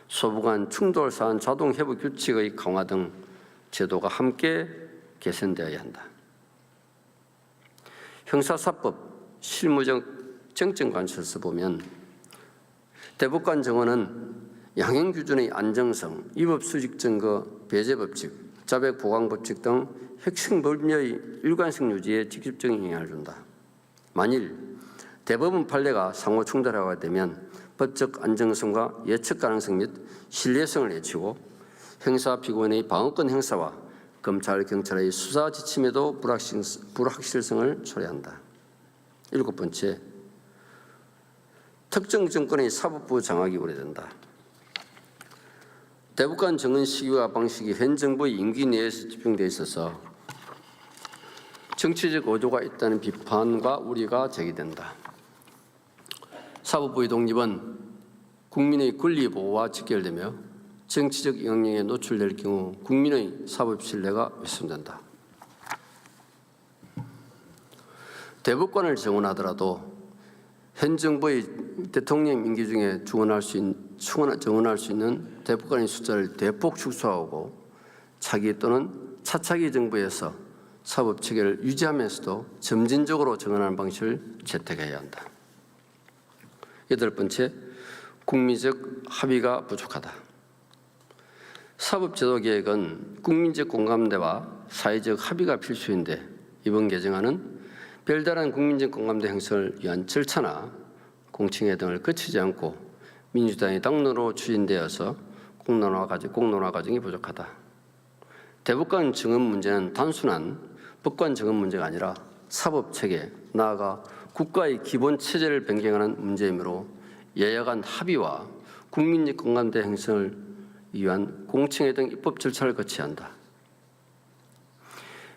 소부 간 충돌 사안 자동 회부 규칙의 강화 등 제도가 함께 개선되어야 한다. 형사사법 실무적 정점 관점에서 보면 대법관 정원은 양형 기준의 안정성, 위법 수직 증거, 배제 법칙, 자백 보강 법칙 등 핵심 법률의 일관성 유지에 직접적인 영향을 준다. 만일 대법원 판례가 상호 충돌하게 되면 법적 안정성과 예측 가능성 및 신뢰성을 해치고 형사 피고인의 방어권 행사와 검찰, 경찰의 수사 지침에도 불확실성을 초래한다. 일곱 번째, 특정 정권의 사법부 장악이 우려된다. 대법관 정원 시기와 방식이 현 정부의 임기 내에서 집중되어 있어서 정치적 의도가 있다는 비판과 우려가 제기된다. 사법부의 독립은 국민의 권리 보호와 직결되며 정치적 영향에 노출될 경우 국민의 사법 신뢰가 훼손된다. 대법관을 정원하더라도 현 정부의 대통령 임기 중에 정원할 수 있는 대법관의 숫자를 대폭 축소하고 차기 또는 차차기 정부에서 사법 체계를 유지하면서도 점진적으로 정원하는 방식을 채택해야 한다. 여덟 번째, 국민적 합의가 부족하다. 사법제도개혁은 국민적 공감대와 사회적 합의가 필수인데 이번 개정안은 별다른 국민적 공감대 형성을 위한 절차나 공청회 등을 거치지 않고 민주당의 당론으로 추진되어서 공론화 과정이 부족하다. 대법관 정원 문제는 단순한 법관 정원 문제가 아니라 사법체계, 나아가 국가의 기본 체제를 변경하는 문제이므로 여야 간 합의와 국민적 공감대 형성을 위한 공청회 등 입법 절차를 거쳐야 한다.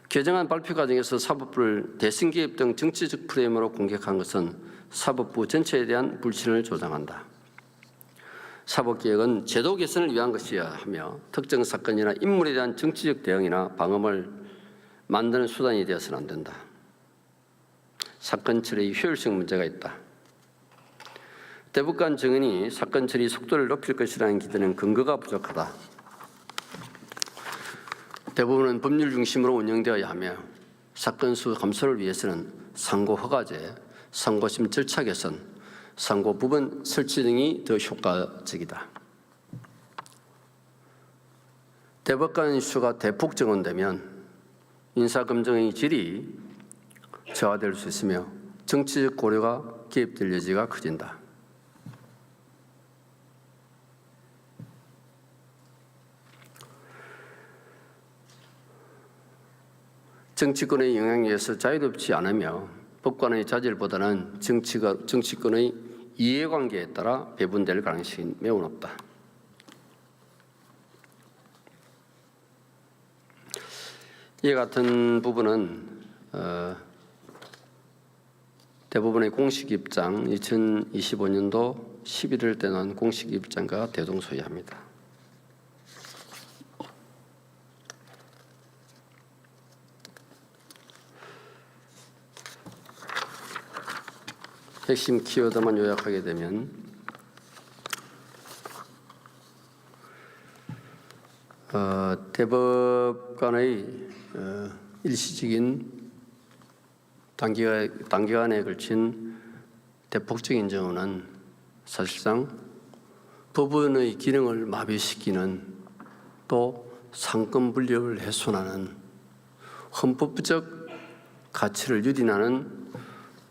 개정안 발표 과정에서 사법부를 대선 개입 등 정치적 프레임으로 공격한 것은 사법부 전체에 대한 불신을 조장한다. 사법개혁은 제도 개선을 위한 것이어야 하며 특정 사건이나 인물에 대한 정치적 대응이나 방어를 만드는 수단이 되어서는 안 된다. 사건 처리의 효율성 문제가 있다. 대법관 정원이 사건 처리 속도를 높일 것이라는 기대는 근거가 부족하다. 대부분은 법률 중심으로 운영되어야 하며 사건 수 감소를 위해서는 상고 허가제, 상고심 절차 개선, 상고 부분 설치 등이 더 효과적이다. 대법관 수가 대폭 증원되면 인사검증의 질이 저하될 수 있으며 정치적 고려가 개입될 여지가 커진다. 정치권의 영향력에서 자유롭지 않으며 법관의 자질보다는 정치권의 이해관계에 따라 배분될 가능성이 매우 높다. 이와 같은 부분은 대부분의 공식 입장 2025년도 11월 때 난 공식 입장과 대동소이합니다. 핵심 키워드만 요약하게 되면 대법관의 일시적인 단기간에 걸친 대폭적인 경우는 사실상 법원의 기능을 마비시키는 또 상권 분립을 훼손하는 헌법적 가치를 유린하는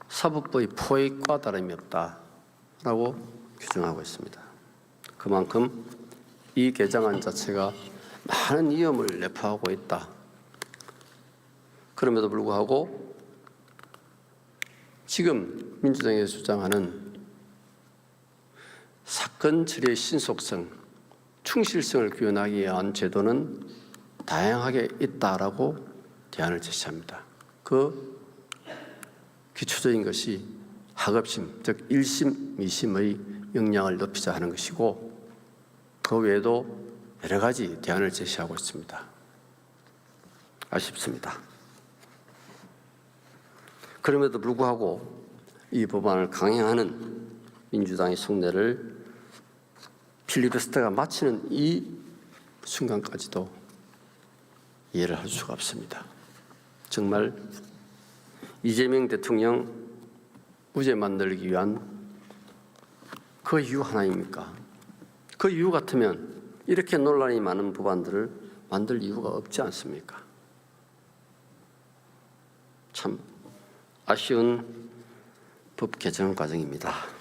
사법부의 포획과 다름이 없다라고 규정하고 있습니다. 그만큼 이 개정안 자체가 많은 위험을 내포하고 있다. 그럼에도 불구하고 지금 민주당에서 주장하는 사건 처리의 신속성, 충실성을 구현하기 위한 제도는 다양하게 있다라고 대안을 제시합니다. 그 기초적인 것이 하급심, 즉 1심, 2심의 역량을 높이자 하는 것이고 그 외에도 여러 가지 대안을 제시하고 있습니다. 아쉽습니다. 그럼에도 불구하고 이 법안을 강행하는 민주당의 속내를 필리버스터가 마치는 이 순간까지도 이해를 할 수가 없습니다. 정말 이재명 대통령 무죄 만들기 위한 그 이유 하나입니까? 그 이유 같으면 이렇게 논란이 많은 법안들을 만들 이유가 없지 않습니까? 참 아쉬운 법 개정 과정입니다.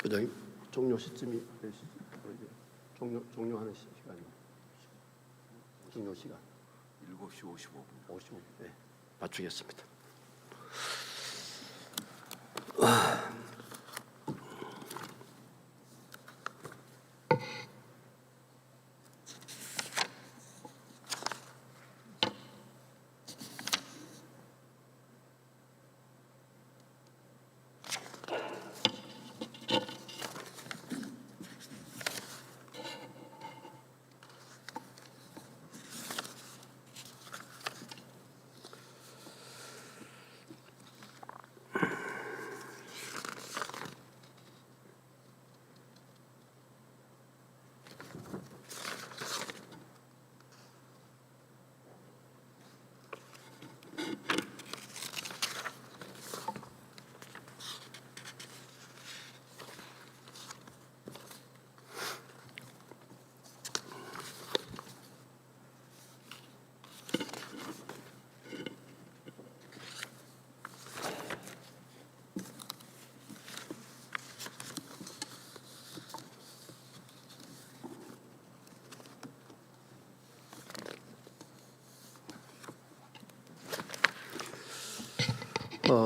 부장님, 종료 시점이 몇 시죠? 종료하는 시간이 종료 시간 7시 55분. 55분. 네, 맞추겠습니다.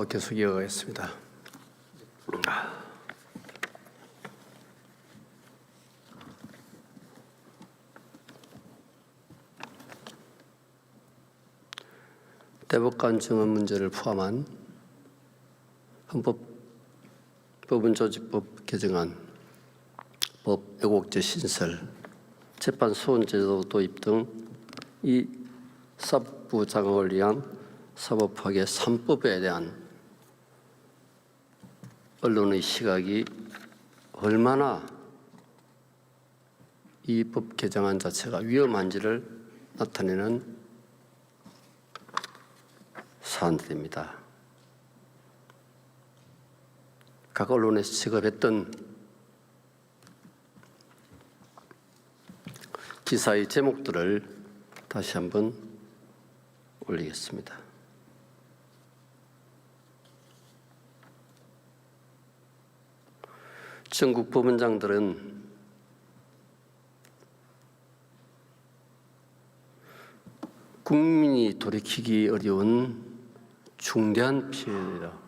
계속 이어가겠습니다. 대법관 증언 문제를 포함한 헌법조직법 개정안, 법 애국제 신설, 재판 소원제도 도입 등 이 사법부 장악을 위한 사법학의 3법에 대한 언론의 시각이 얼마나 이 법 개정안 자체가 위험한지를 나타내는 사안들입니다. 각 언론에서 지급했던 기사의 제목들을 다시 한번 올리겠습니다. 전국 법원장들은 국민이 돌이키기 어려운 중대한 피해다.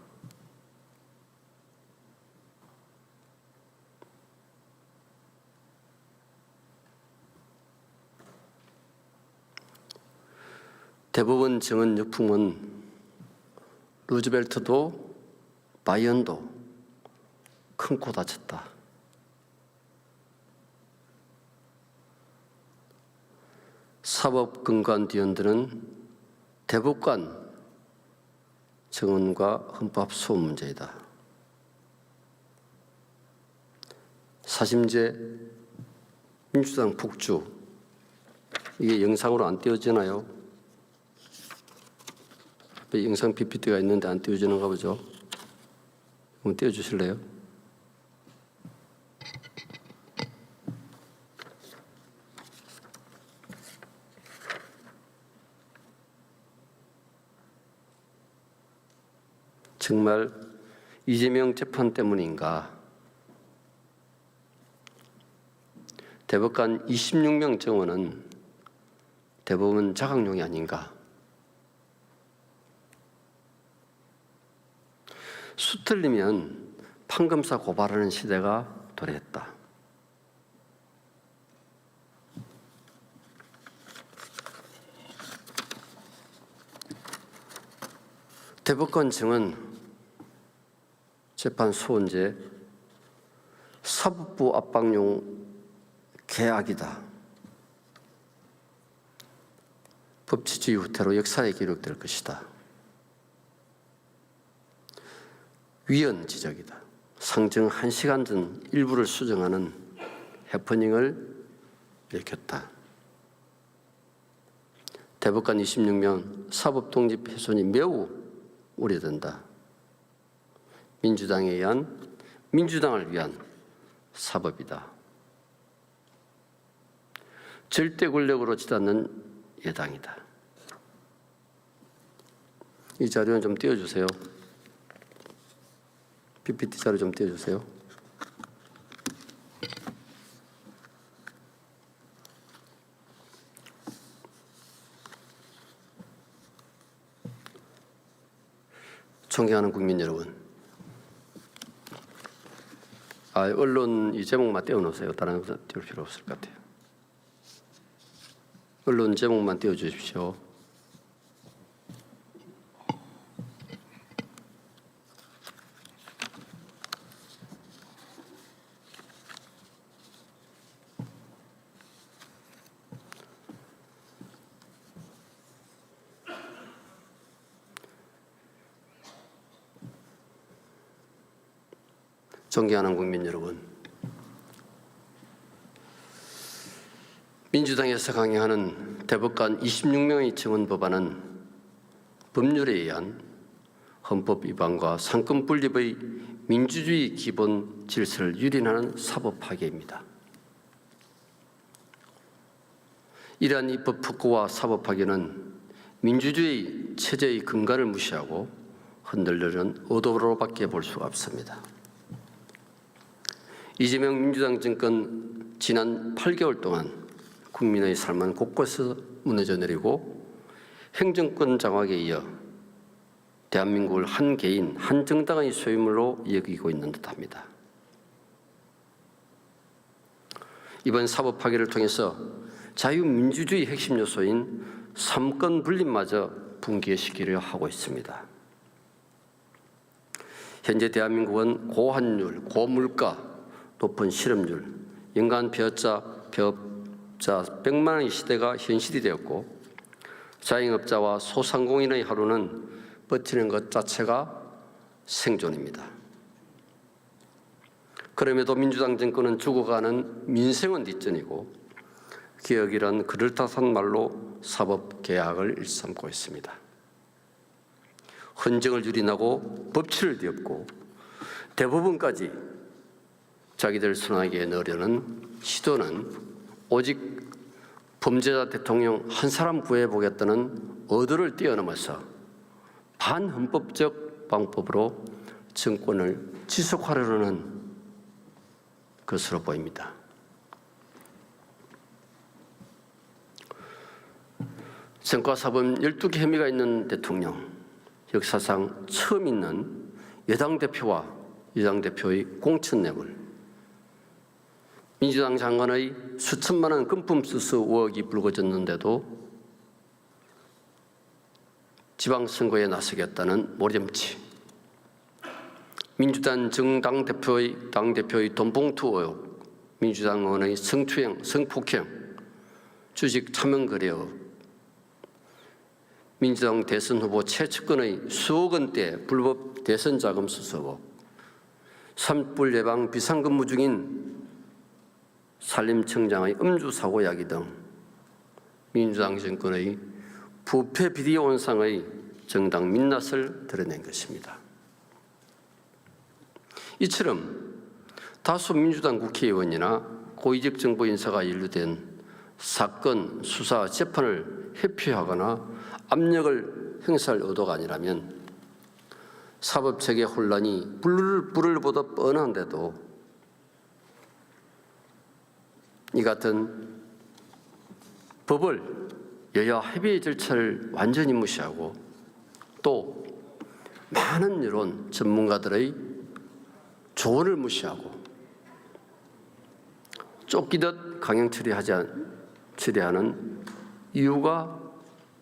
대법원 증언 역풍은 루즈벨트도 바이언도 큰 코 다쳤다. 사법근간위원들은 대법관 증언과 헌법 소원 문제이다. 사심제 민주당 폭주, 이게 영상으로 안 띄워지나요? 영상 PPT가 있는데 안 띄워지는가 보죠? 한번 띄워주실래요? 정말 이재명 재판 때문인가? 대법관 26명 정원은 대법원 자각용이 아닌가? 수틀리면 판검사 고발하는 시대가 도래했다. 대법관 증언 재판 소원제 사법부 압박용 계약이다. 법치주의 후퇴로 역사에 기록될 것이다. 위헌 지적이다. 상정 1시간 전 일부를 수정하는 해퍼닝을 일으켰다. 대법관 26명 사법 독립 훼손이 매우 우려된다. 민주당에 의한 민주당을 위한 사법이다. 절대 권력으로 치닫는 여당이다. 이 자료는 좀 띄워주세요. PPT 자료 좀 띄워주세요. 존경하는 국민 여러분, 언론 이 제목만 떼어놓으세요. 다른 거 띄울 필요 없을 것 같아요. 언론 제목만 띄워주십시오. 존경하는 국민 여러분, 민주당에서 강행하는 대법관 26명의 청원 법안은 법률에 의한 헌법 위반과 상권 분립의 민주주의 기본 질서를 유린하는 사법 파괴입니다. 이러한 입법 폭거와 사법 파괴는 민주주의 체제의 근간을 무시하고 흔들려는 의도로밖에 볼 수가 없습니다. 이재명 민주당 정권 지난 8개월 동안 국민의 삶은 곳곳에서 무너져 내리고 행정권 장악에 이어 대한민국을 한 개인, 한 정당의 소유물로 여기고 있는 듯합니다. 이번 사법 파괴를 통해서 자유민주주의 핵심 요소인 삼권 분립마저 붕괴시키려 하고 있습니다. 현재 대한민국은 고환율, 고물가, 높은 실업률, 연간 배업자 100만 원의 시대가 현실이 되었고 자영업자와 소상공인의 하루는 버티는 것 자체가 생존입니다. 그럼에도 민주당 정권은 죽어가는 민생은 뒷전이고 개혁이란 그럴듯한 말로 사법 개혁을 일삼고 있습니다. 헌정을 유린하고 법치를 뒤엎고 대법원까지 자기들 손아귀에 넣으려는 시도는 오직 범죄자 대통령 한 사람 구해보겠다는 의도를 뛰어넘어서 반헌법적 방법으로 정권을 지속하려는 것으로 보입니다. 성과사범 12개 혐의가 있는 대통령, 역사상 처음 있는 여당 대표와 여당 대표의 공천 뇌물, 민주당 장관의 수천만 원 금품 수수 의혹이 불거졌는데도 지방선거에 나서겠다는 모렴치, 민주당 당대표의 돈봉투 의혹, 민주당 의원의 성추행, 성폭행, 주식 차명 거래 의혹, 민주당 대선 후보 최측근의 수억 원대 불법 대선 자금 수수 의혹, 산불 예방 비상근무 중인 산림청장의 음주 사고 야기 등 민주당 정권의 부패 비리 온상의 정당 민낯을 드러낸 것입니다. 이처럼 다수 민주당 국회의원이나 고위직 정부 인사가 연루된 사건, 수사, 재판을 회피하거나 압력을 행사할 의도가 아니라면 사법체계 혼란이 불을 보듯 뻔한데도 이 같은 법을 여야 협의 절차를 완전히 무시하고 또 많은 여론 전문가들의 조언을 무시하고 쫓기듯 강행 처리하는 이유가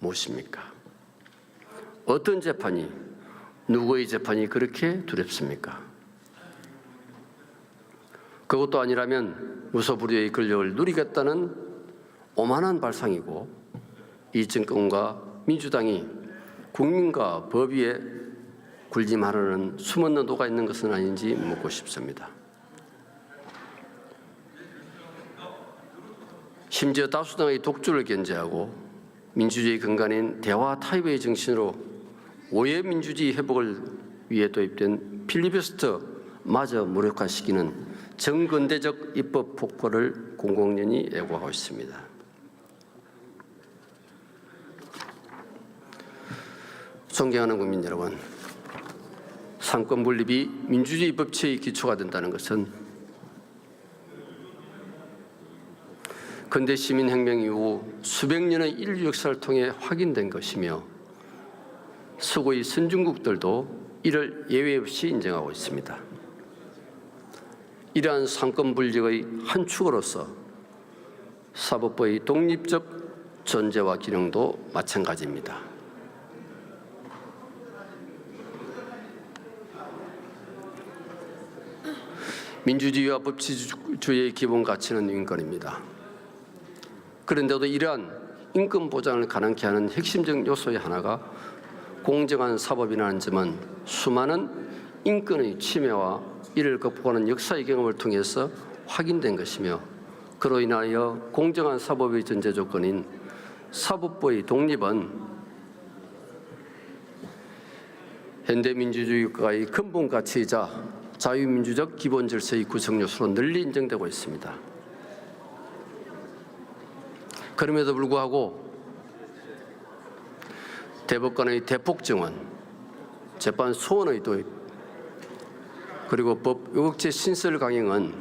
무엇입니까? 어떤 재판이, 누구의 재판이 그렇게 두렵습니까? 그것도 아니라면 무소불위의 권력을 누리겠다는 오만한 발상이고 이 정권과 민주당이 국민과 법 위에 군림하려는 숨은 의도가 있는 것은 아닌지 묻고 싶습니다. 심지어 다수당의 독주를 견제하고 민주주의 근간인 대화 타협의 정신으로 오해 민주주의 회복을 위해 도입된 필리버스터마저 무력화시키는 정근대적 입법 폭거를 공공연히 예고하고 있습니다. 존경하는 국민 여러분, 상권 분립이 민주주의 법치의 기초가 된다는 것은 근대 시민혁명 이후 수백 년의 인류 역사를 통해 확인된 것이며 서구의 선진국들도 이를 예외 없이 인정하고 있습니다. 이러한 상권 분립의 한 축으로서 사법부의 독립적 존재와 기능도 마찬가지입니다. 민주주의와 법치주의의 기본 가치는 인권입니다. 그런데도 이러한 인권 보장을 가능케 하는 핵심적 요소의 하나가 공정한 사법이라는 점은 수많은 인권의 침해와 이를 극복하는 역사의 경험을 통해서 확인된 것이며 그로 인하여 공정한 사법의 전제 조건인 사법부의 독립은 현대민주주의 국가의 근본 가치이자 자유민주적 기본 질서의 구성 요소로 널리 인정되고 있습니다. 그럼에도 불구하고 대법관의 대폭 증언, 재판 소원의 도입, 그리고 법 의혹죄 신설 강행은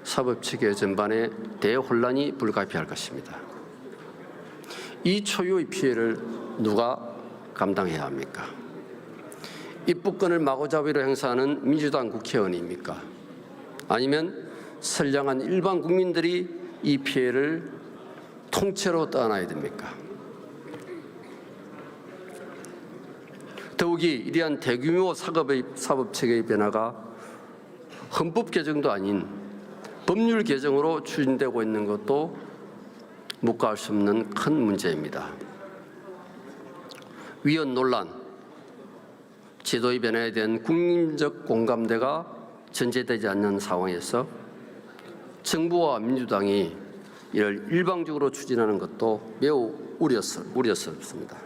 사법 체계 전반에 대혼란이 불가피할 것입니다. 이 초유의 피해를 누가 감당해야 합니까? 입법권을 마구잡이로 행사하는 민주당 국회의원입니까? 아니면 선량한 일반 국민들이 이 피해를 통째로 떠안아야 됩니까? 더욱이 이러한 대규모 사법체계의 변화가 헌법 개정도 아닌 법률 개정으로 추진되고 있는 것도 묵과할 수 없는 큰 문제입니다. 위헌 논란, 제도의 변화에 대한 국민적 공감대가 전제되지 않는 상황에서 정부와 민주당이 이를 일방적으로 추진하는 것도 매우 우려스럽습니다.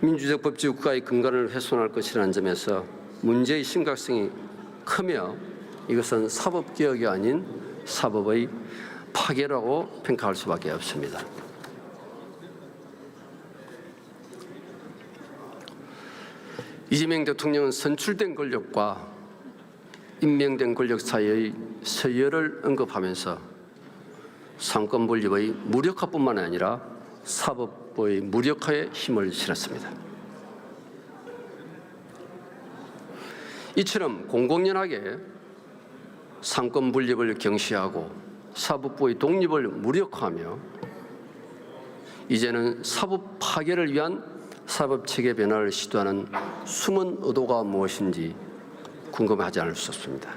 민주적 법治국가의 근간을 훼손할 것이라는 점에서 문제의 심각성이 크며 이것은 사법개혁이 아닌 사법의 파괴라고 평가할 수밖에 없습니다. 이재명 대통령은 선출된 권력과 임명된 권력 사이의 서열을 언급하면서 상권 분립의 무력화뿐만 아니라 사법부의 무력화에 힘을 실었습니다. 이처럼 공공연하게 상권 분립을 경시하고 사법부의 독립을 무력화하며 이제는 사법 파괴를 위한 사법체계 변화를 시도하는 숨은 의도가 무엇인지 궁금하지 않을 수 없습니다.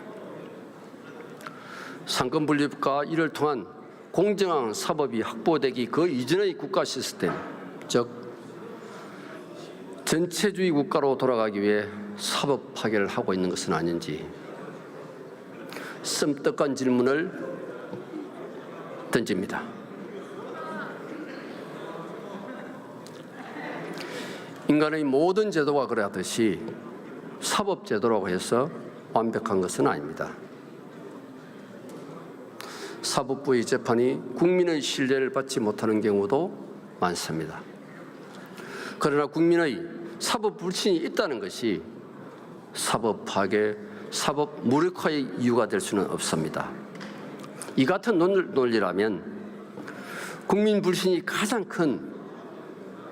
상권 분립과 이를 통한 공정한 사법이 확보되기 그 이전의 국가 시스템, 즉 전체주의 국가로 돌아가기 위해 사법 파괴를 하고 있는 것은 아닌지 씀떡한 질문을 던집니다. 인간의 모든 제도가 그러하듯이 사법제도라고 해서 완벽한 것은 아닙니다. 사법부의 재판이 국민의 신뢰를 받지 못하는 경우도 많습니다. 그러나 국민의 사법 불신이 있다는 것이 사법 파괴, 사법 무력화의 이유가 될 수는 없습니다. 이 같은 논리라면 국민 불신이 가장 큰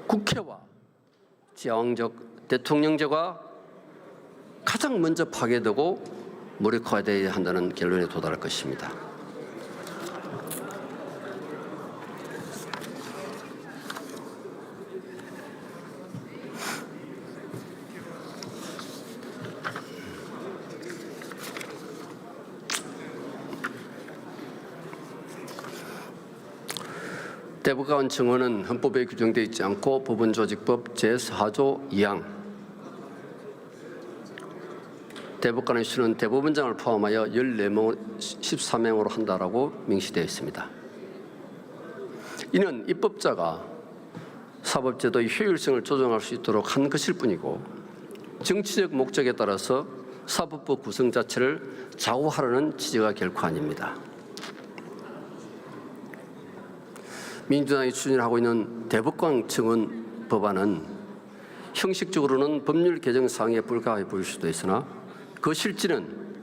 국회와 제왕적 대통령제가 가장 먼저 파괴되고 무력화되어야 한다는 결론에 도달할 것입니다. 대법관 청원은 헌법에 규정되어 있지 않고 법원조직법 제4조 2항 대법관의 수는 대법원장을 포함하여 14명으로 한다라고 명시되어 있습니다. 이는 입법자가 사법제도의 효율성을 조정할 수 있도록 한 것일 뿐이고 정치적 목적에 따라서 사법부 구성 자체를 좌우하려는 취지가 결코 아닙니다. 민주당이 추진하고 있는 대법관 청원 법안은 형식적으로는 법률 개정 사항에 불과해 보일 수도 있으나 그 실질은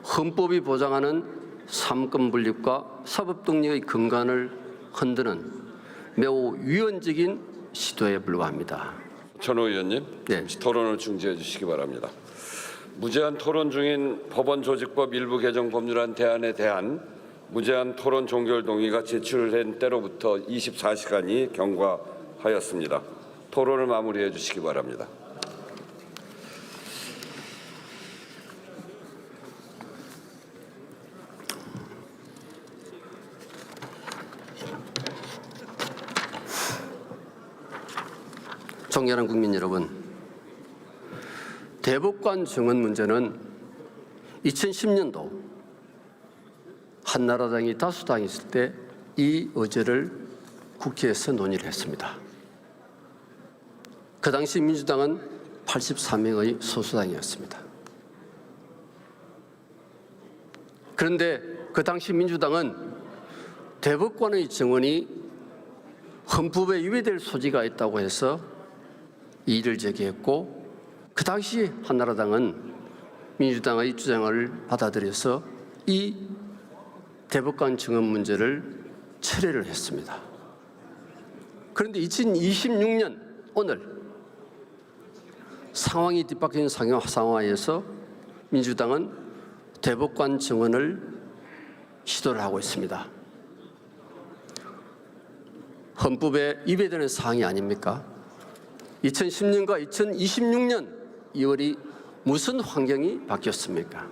헌법이 보장하는 삼권 분립과 사법 독립의 근간을 흔드는 매우 위헌적인 시도에 불과합니다. 전호 의원님, 네. 잠시 토론을 중지해 주시기 바랍니다. 무제한 토론 중인 법원 조직법 일부 개정 법률안 대안에 대한 무제한 토론 종결 동의가 제출된 때로부터 24시간이 경과하였습니다. 토론을 마무리해 주시기 바랍니다. 존경하는 국민 여러분, 대법관 증언 문제는 2010년도 한나라당이 다수당이 있을 때 이 의제를 국회에서 논의를 했습니다. 그 당시 민주당은 83명의 소수당이었습니다. 그런데 그 당시 민주당은 대법관의 증언이 헌법에 위배될 소지가 있다고 해서 이의를 제기했고, 그 당시 한나라당은 민주당의 주장을 받아들여서 이 대법관 증언 문제를 철회를 했습니다. 그런데 2026년 오늘 상황이 뒤바뀐 상황하에서 민주당은 대법관 증언을 시도를 하고 있습니다. 헌법에 위배되는 사항이 아닙니까? 2010년과 2026년 2월이 무슨 환경이 바뀌었습니까?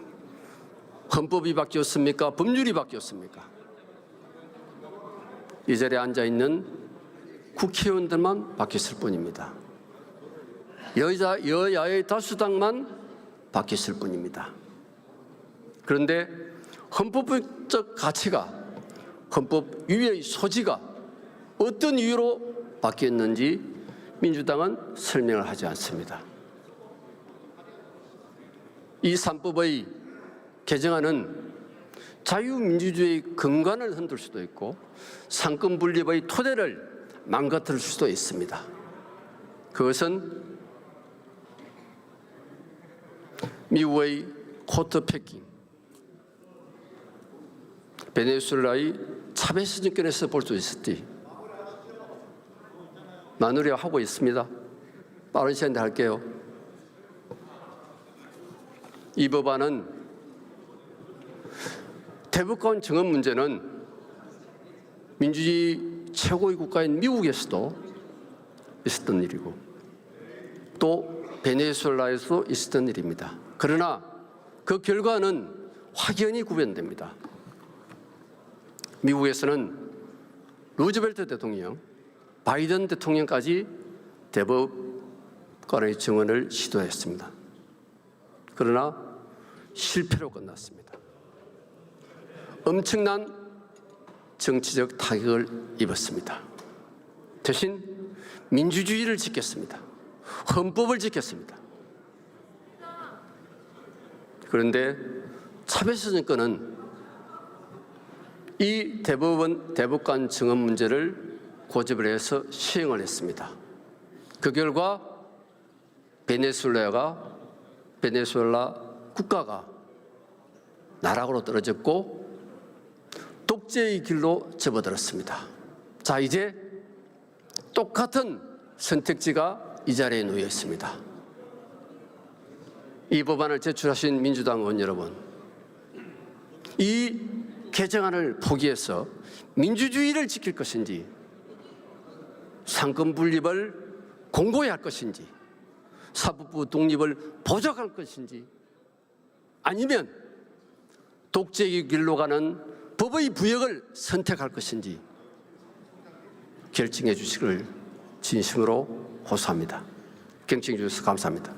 헌법이 바뀌었습니까? 법률이 바뀌었습니까? 이 자리에 앉아있는 국회의원들만 바뀌었을 뿐입니다. 여야의 다수당만 바뀌었을 뿐입니다. 그런데 헌법적 가치가, 헌법 위배의 소지가 어떤 이유로 바뀌었는지 민주당은 설명을 하지 않습니다. 이 3법의 개정안은 자유민주주의의 근간을 흔들 수도 있고 상권 분립의 토대를 망가뜨릴 수도 있습니다. 그것은 미국의 코트 패킹, 베네수엘라의 차베스 정권에서 볼 수 있었지. 마무리하고 있습니다. 빠른 시간에 할게요. 이 법안은 대법관 증언 문제는 민주주의 최고의 국가인 미국에서도 있었던 일이고 또 베네수엘라에서도 있었던 일입니다. 그러나 그 결과는 확연히 구별됩니다. 미국에서는 루즈벨트 대통령, 바이든 대통령까지 대법관의 증언을 시도했습니다. 그러나 실패로 끝났습니다. 엄청난 정치적 타격을 입었습니다. 대신 민주주의를 지켰습니다. 헌법을 지켰습니다. 그런데 차베스 정권은 이 대법관 증언 문제를 고집을 해서 시행을 했습니다. 그 결과 베네수엘라 국가가 나락으로 떨어졌고 독재의 길로 접어들었습니다. 자, 이제 똑같은 선택지가 이 자리에 놓여 있습니다. 이 법안을 제출하신 민주당 의원 여러분, 이 개정안을 포기해서 민주주의를 지킬 것인지, 상권 분립을 공고히 할 것인지, 사법부 독립을 보장할 것인지, 아니면 독재의 길로 가는 법의 부역을 선택할 것인지 결정해 주시기를 진심으로 호소합니다. 경청해 주셔서 감사합니다.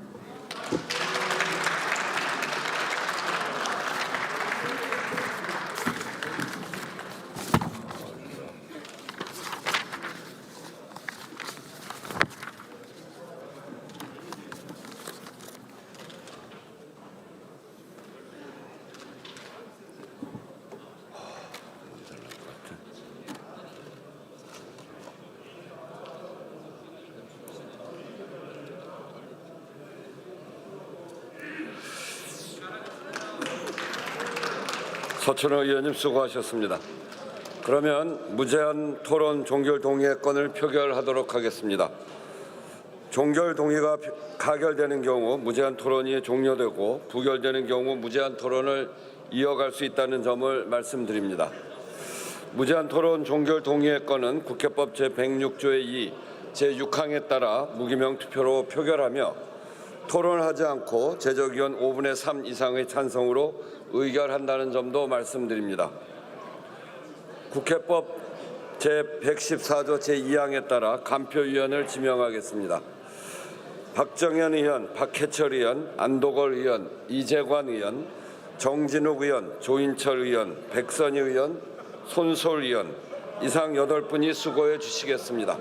서춘호 의원님 수고하셨습니다. 그러면 무제한 토론 종결 동의의 건을 표결하도록 하겠습니다. 종결 동의가 가결되는 경우 무제한 토론이 종료되고 부결되는 경우 무제한 토론을 이어갈 수 있다는 점을 말씀드립니다. 무제한 토론 종결 동의의 건은 국회법 제106조의 2, 제6항에 따라 무기명 투표로 표결하며 토론하지 않고 제적의원 5분의 3 이상의 찬성으로 의결한다는 점도 말씀드립니다. 국회법 제114조 제2항에 따라 간표위원을 지명하겠습니다. 박정현 의원, 박해철 의원, 안도걸 의원, 이재관 의원, 정진욱 의원, 조인철 의원, 백선희 의원, 손솔 의원 이상 8분이 수고해 주시겠습니다.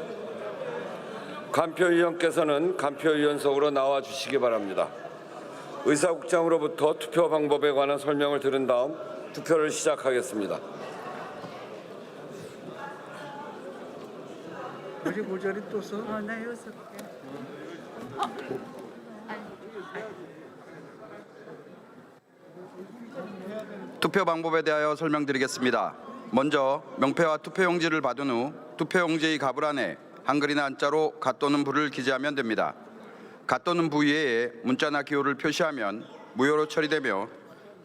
간표위원께서는 간표위원석으로 나와 주시기 바랍니다. 의사국장으로부터 투표 방법에 관한 설명을 들은 다음 투표를 시작하겠습니다. 어제 모자리 또 써? 나 6개. 투표 방법에 대하여 설명드리겠습니다. 먼저 명패와 투표용지를 받은 후 투표용지의 가불 안에 한글이나 한자로 가 또는 부를 기재하면 됩니다. 가 또는 부 이외에 문자나 기호를 표시하면 무효로 처리되며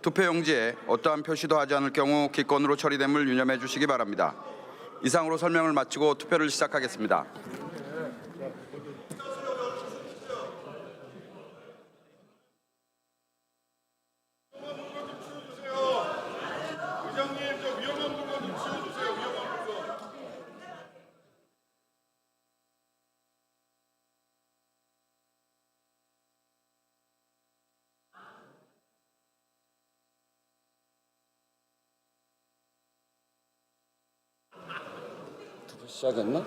투표용지에 어떠한 표시도 하지 않을 경우 기권으로 처리됨을 유념해 주시기 바랍니다. 이상으로 설명을 마치고 투표를 시작하겠습니다. 시작했나?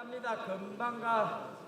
갑니다. 금방 가.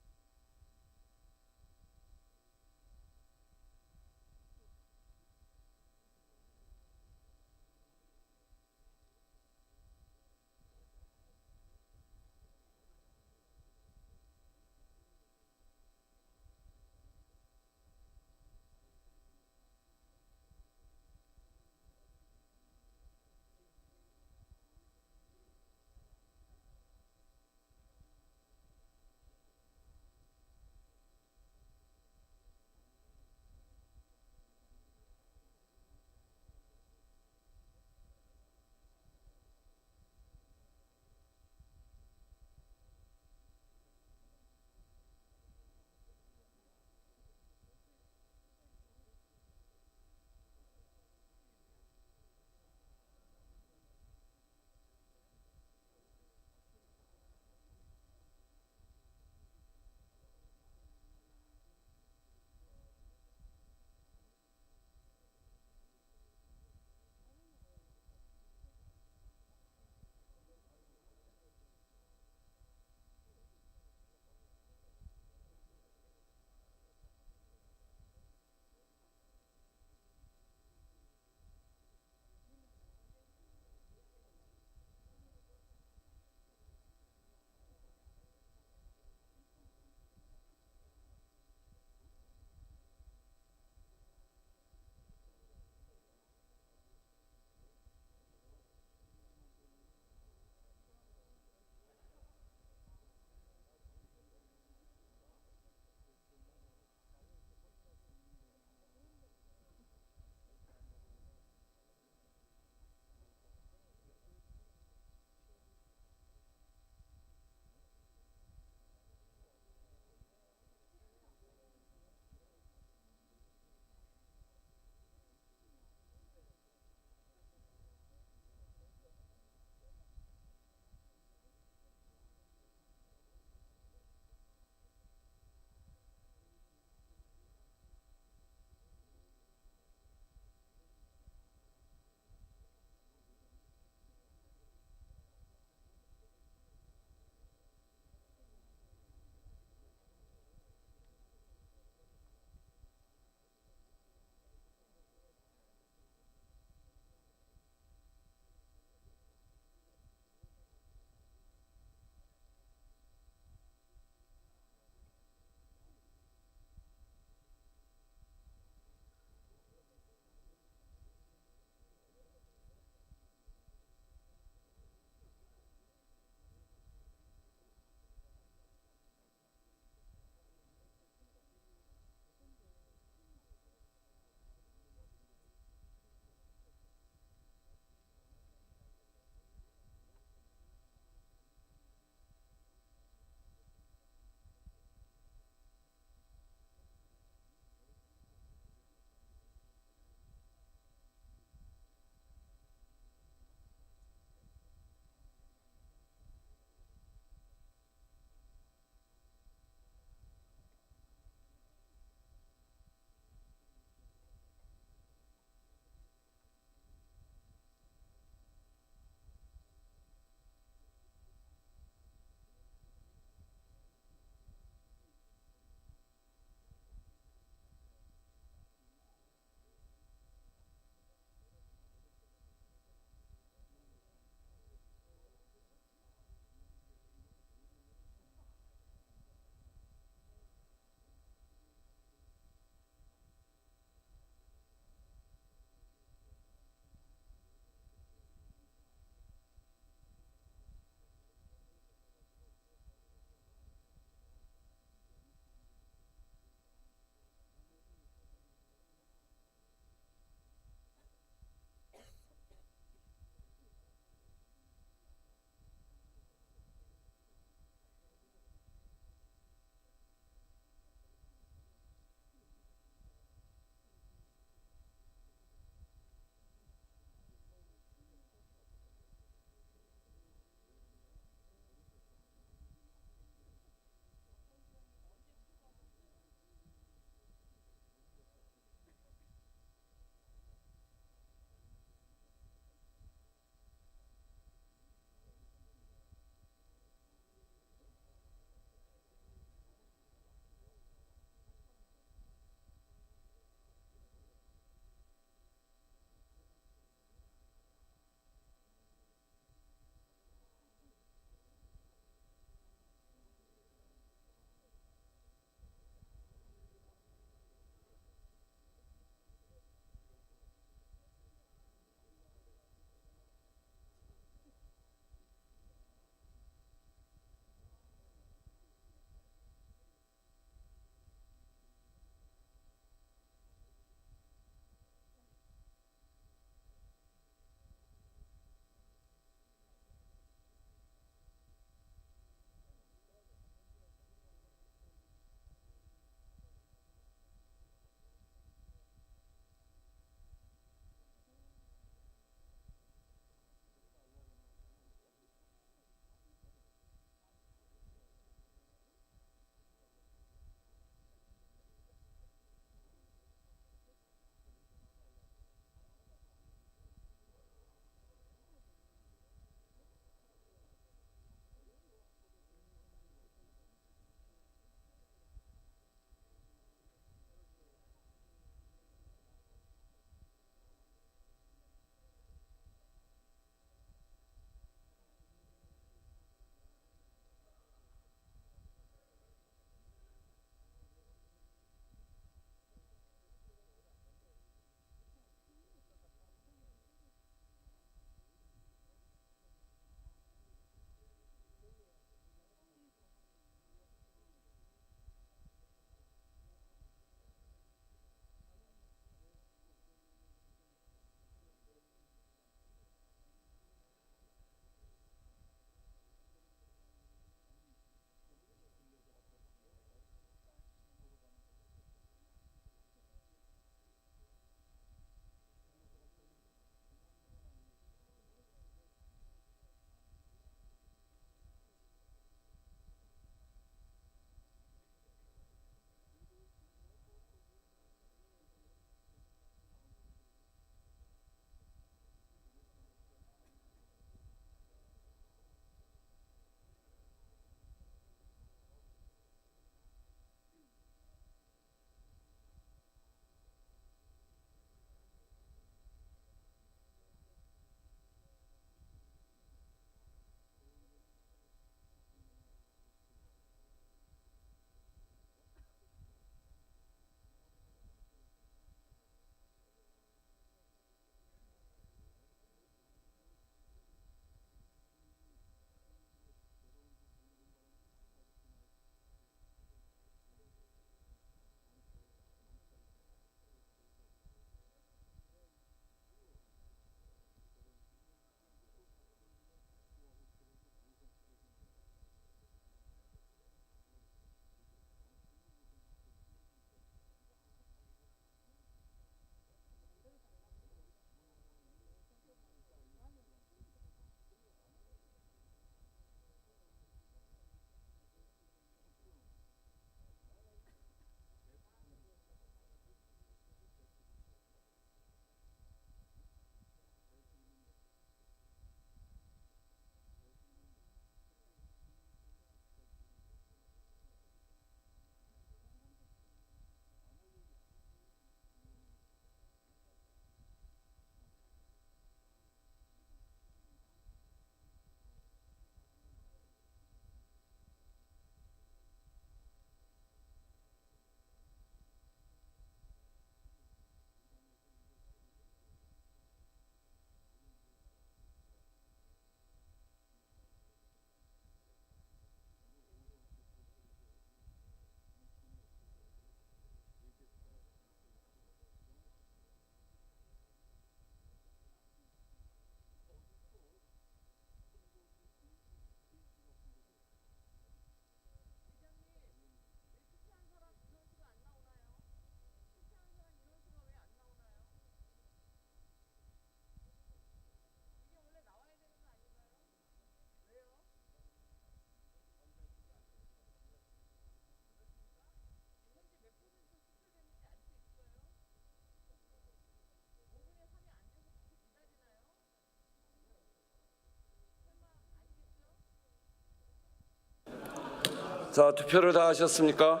자, 투표를 다 하셨습니까?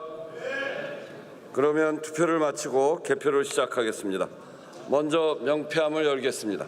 그러면 투표를 마치고 개표를 시작하겠습니다. 먼저 명패함을 열겠습니다.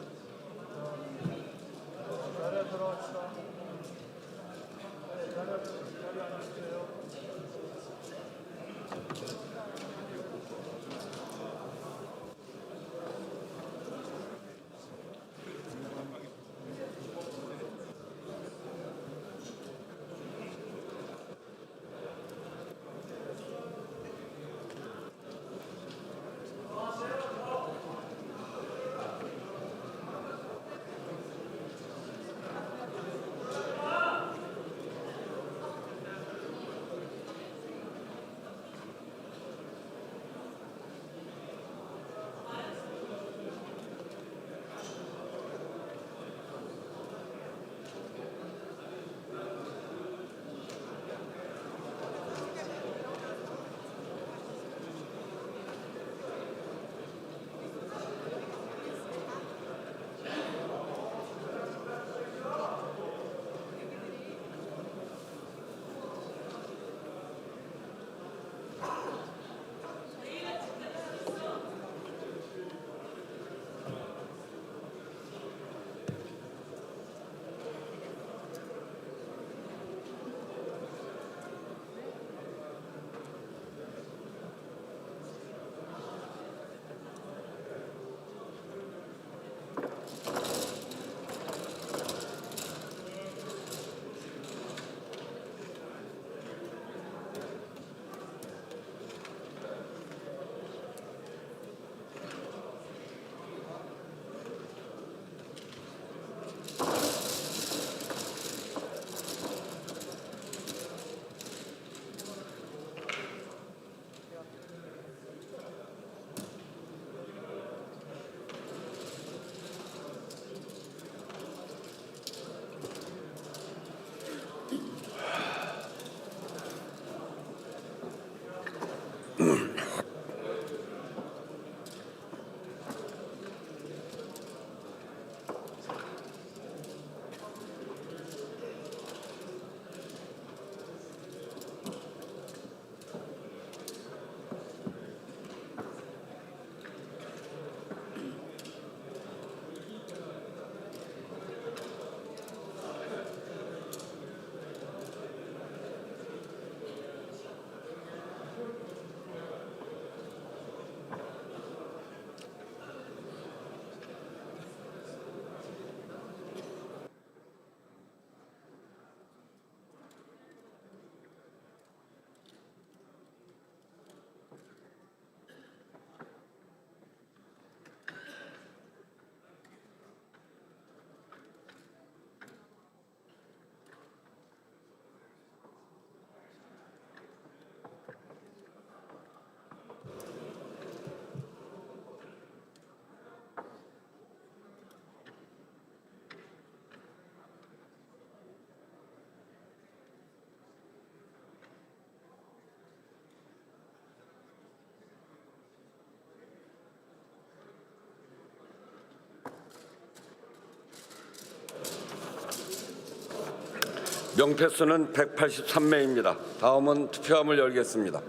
명패수는 183매입니다. 다음은 투표함을 열겠습니다.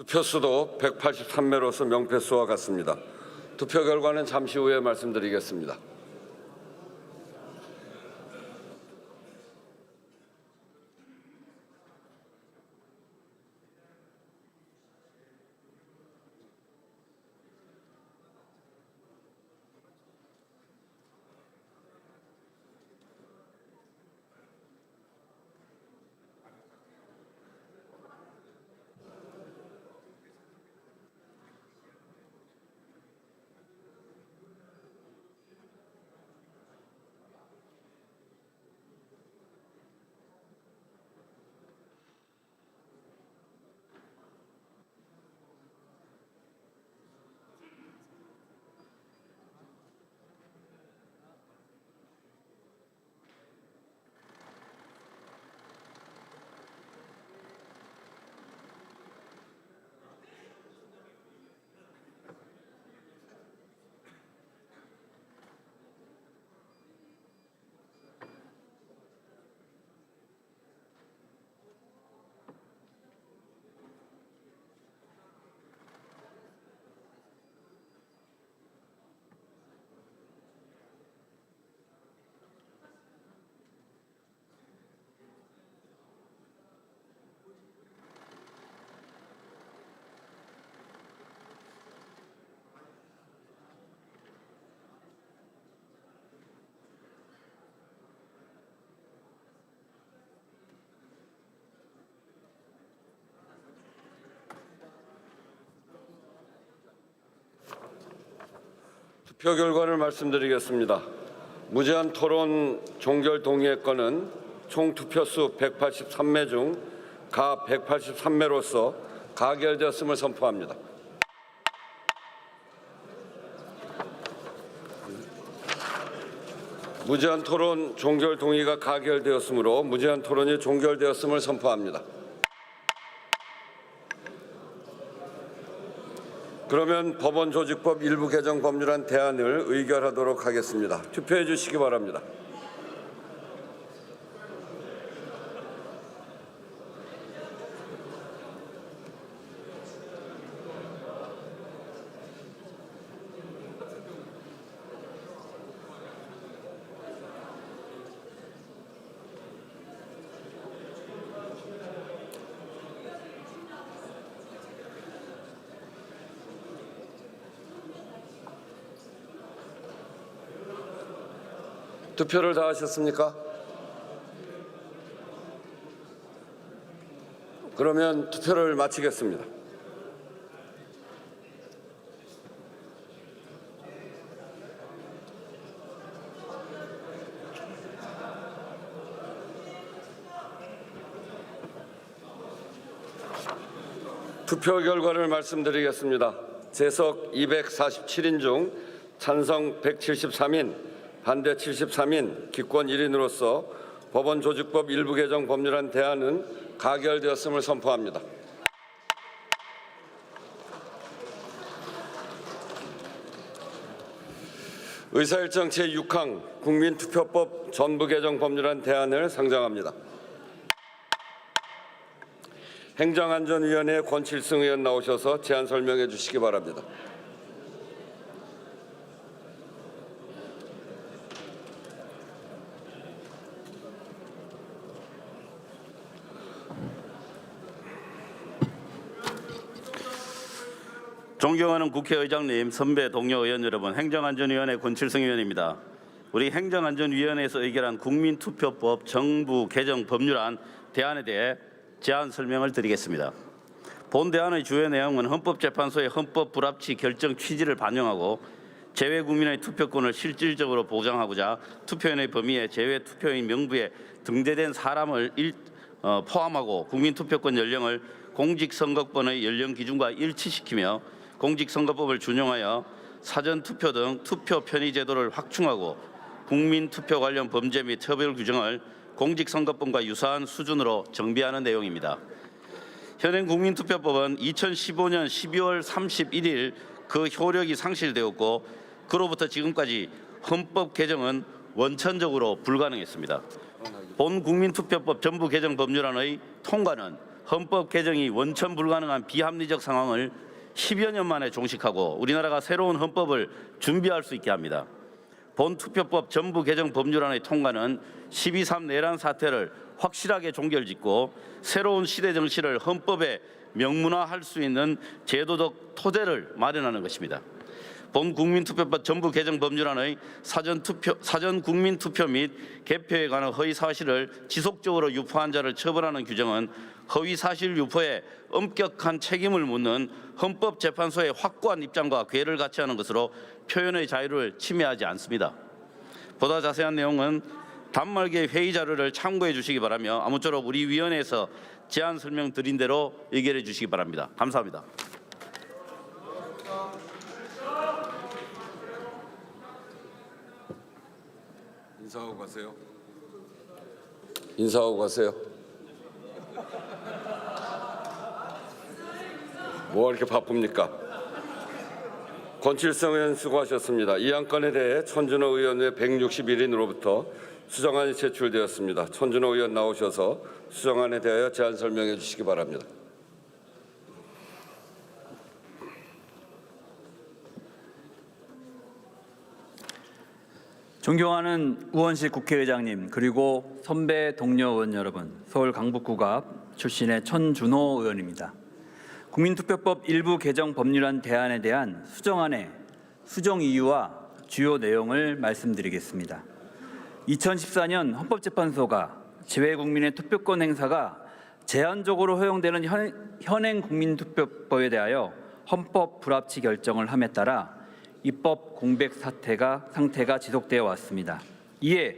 투표수도 183매로서 명패수와 같습니다. 투표 결과는 잠시 후에 말씀드리겠습니다. 투표 결과를 말씀드리겠습니다. 무제한 토론 종결 동의의 건은 총 투표수 183매 중 가 183매로서 가결되었음을 선포합니다. 무제한 토론 종결 동의가 가결되었으므로 무제한 토론이 종결되었음을 선포합니다. 그러면 법원조직법 일부 개정 법률안 대안을 의결하도록 하겠습니다. 투표해 주시기 바랍니다. 투표를 다 하셨습니까? 그러면 투표를 마치겠습니다. 투표 결과를 말씀드리겠습니다. 재석 247인 중 찬성 173인, 반대 73인, 기권 1인으로서 법원조직법 일부 개정 법률안 대안은 가결되었음을 선포합니다. 의사일정 제6항 국민투표법 전부 개정 법률안 대안을 상정합니다. 행정안전위원회 권칠승 의원 나오셔서 제안 설명해 주시기 바랍니다. 존경하는 국회의장님, 선배 동료 의원 여러분, 행정안전위원회 권칠승 의원입니다. 우리 행정안전위원회에서 의결한 국민투표법 정부 개정 법률안 대안에 대해 제안 설명을 드리겠습니다. 본 대안의 주요 내용은 헌법재판소의 헌법 불합치 결정 취지를 반영하고 제외 국민의 투표권을 실질적으로 보장하고자 투표인의 범위에 제외 투표인 명부에 등재된 사람을 포함하고 국민투표권 연령을 공직선거권의 연령 기준과 일치시키며 공직선거법을 준용하여 사전투표 등 투표 편의 제도를 확충하고 국민투표 관련 범죄 및 처벌 규정을 공직선거법과 유사한 수준으로 정비하는 내용입니다. 현행 국민투표법은 2015년 12월 31일 그 효력이 상실되었고 그로부터 지금까지 헌법 개정은 원천적으로 불가능했습니다. 본 국민투표법 전부 개정 법률안의 통과는 헌법 개정이 원천 불가능한 비합리적 상황을 10여 년 만에 종식하고 우리나라가 새로운 헌법을 준비할 수 있게 합니다. 본 투표법 전부 개정 법률안의 통과는 12.3 내란 사태를 확실하게 종결짓고 새로운 시대 정치를 헌법에 명문화할 수 있는 제도적 토대를 마련하는 것입니다. 본 국민투표법 전부 개정 법률안의 사전 국민투표 및 개표에 관한 허위 사실을 지속적으로 유포한 자를 처벌하는 규정은 허위 사실 유포에 엄격한 책임을 묻는 헌법재판소의 확고한 입장과 궤를 같이 하는 것으로 표현의 자유를 침해하지 않습니다. 보다 자세한 내용은 단말기의 회의 자료를 참고해 주시기 바라며 아무쪼록 우리 위원회에서 제안 설명 드린 대로 의결해 주시기 바랍니다. 감사합니다. 인사하고 가세요. 인사하고 가세요. 뭐가 이렇게 바쁩니까? 권칠성 의원 수고하셨습니다. 이 안건에 대해 천준호 의원 외 161인으로부터 수정안이 제출되었습니다. 천준호 의원 나오셔서 수정안에 대하여 제안 설명해 주시기 바랍니다. 존경하는 우원식 국회의장님, 그리고 선배 동료 의원 여러분, 서울 강북구갑 출신의 천준호 의원입니다. 국민투표법 일부 개정 법률안 대안에 대한 수정안의 수정 이유와 주요 내용을 말씀드리겠습니다. 2014년 헌법재판소가 재외국민의 투표권 행사가 제한적으로 허용되는 현행 국민투표법에 대하여 헌법 불합치 결정을 함에 따라 입법 공백 상태가 지속되어 왔습니다. 이에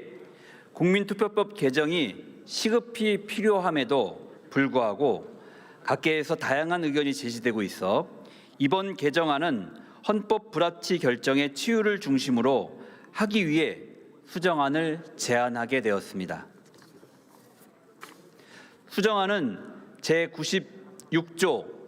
국민투표법 개정이 시급히 필요함에도 불구하고 각계에서 다양한 의견이 제시되고 있어 이번 개정안은 헌법 불합치 결정의 치유를 중심으로 하기 위해 수정안을 제안하게 되었습니다. 수정안은 제96조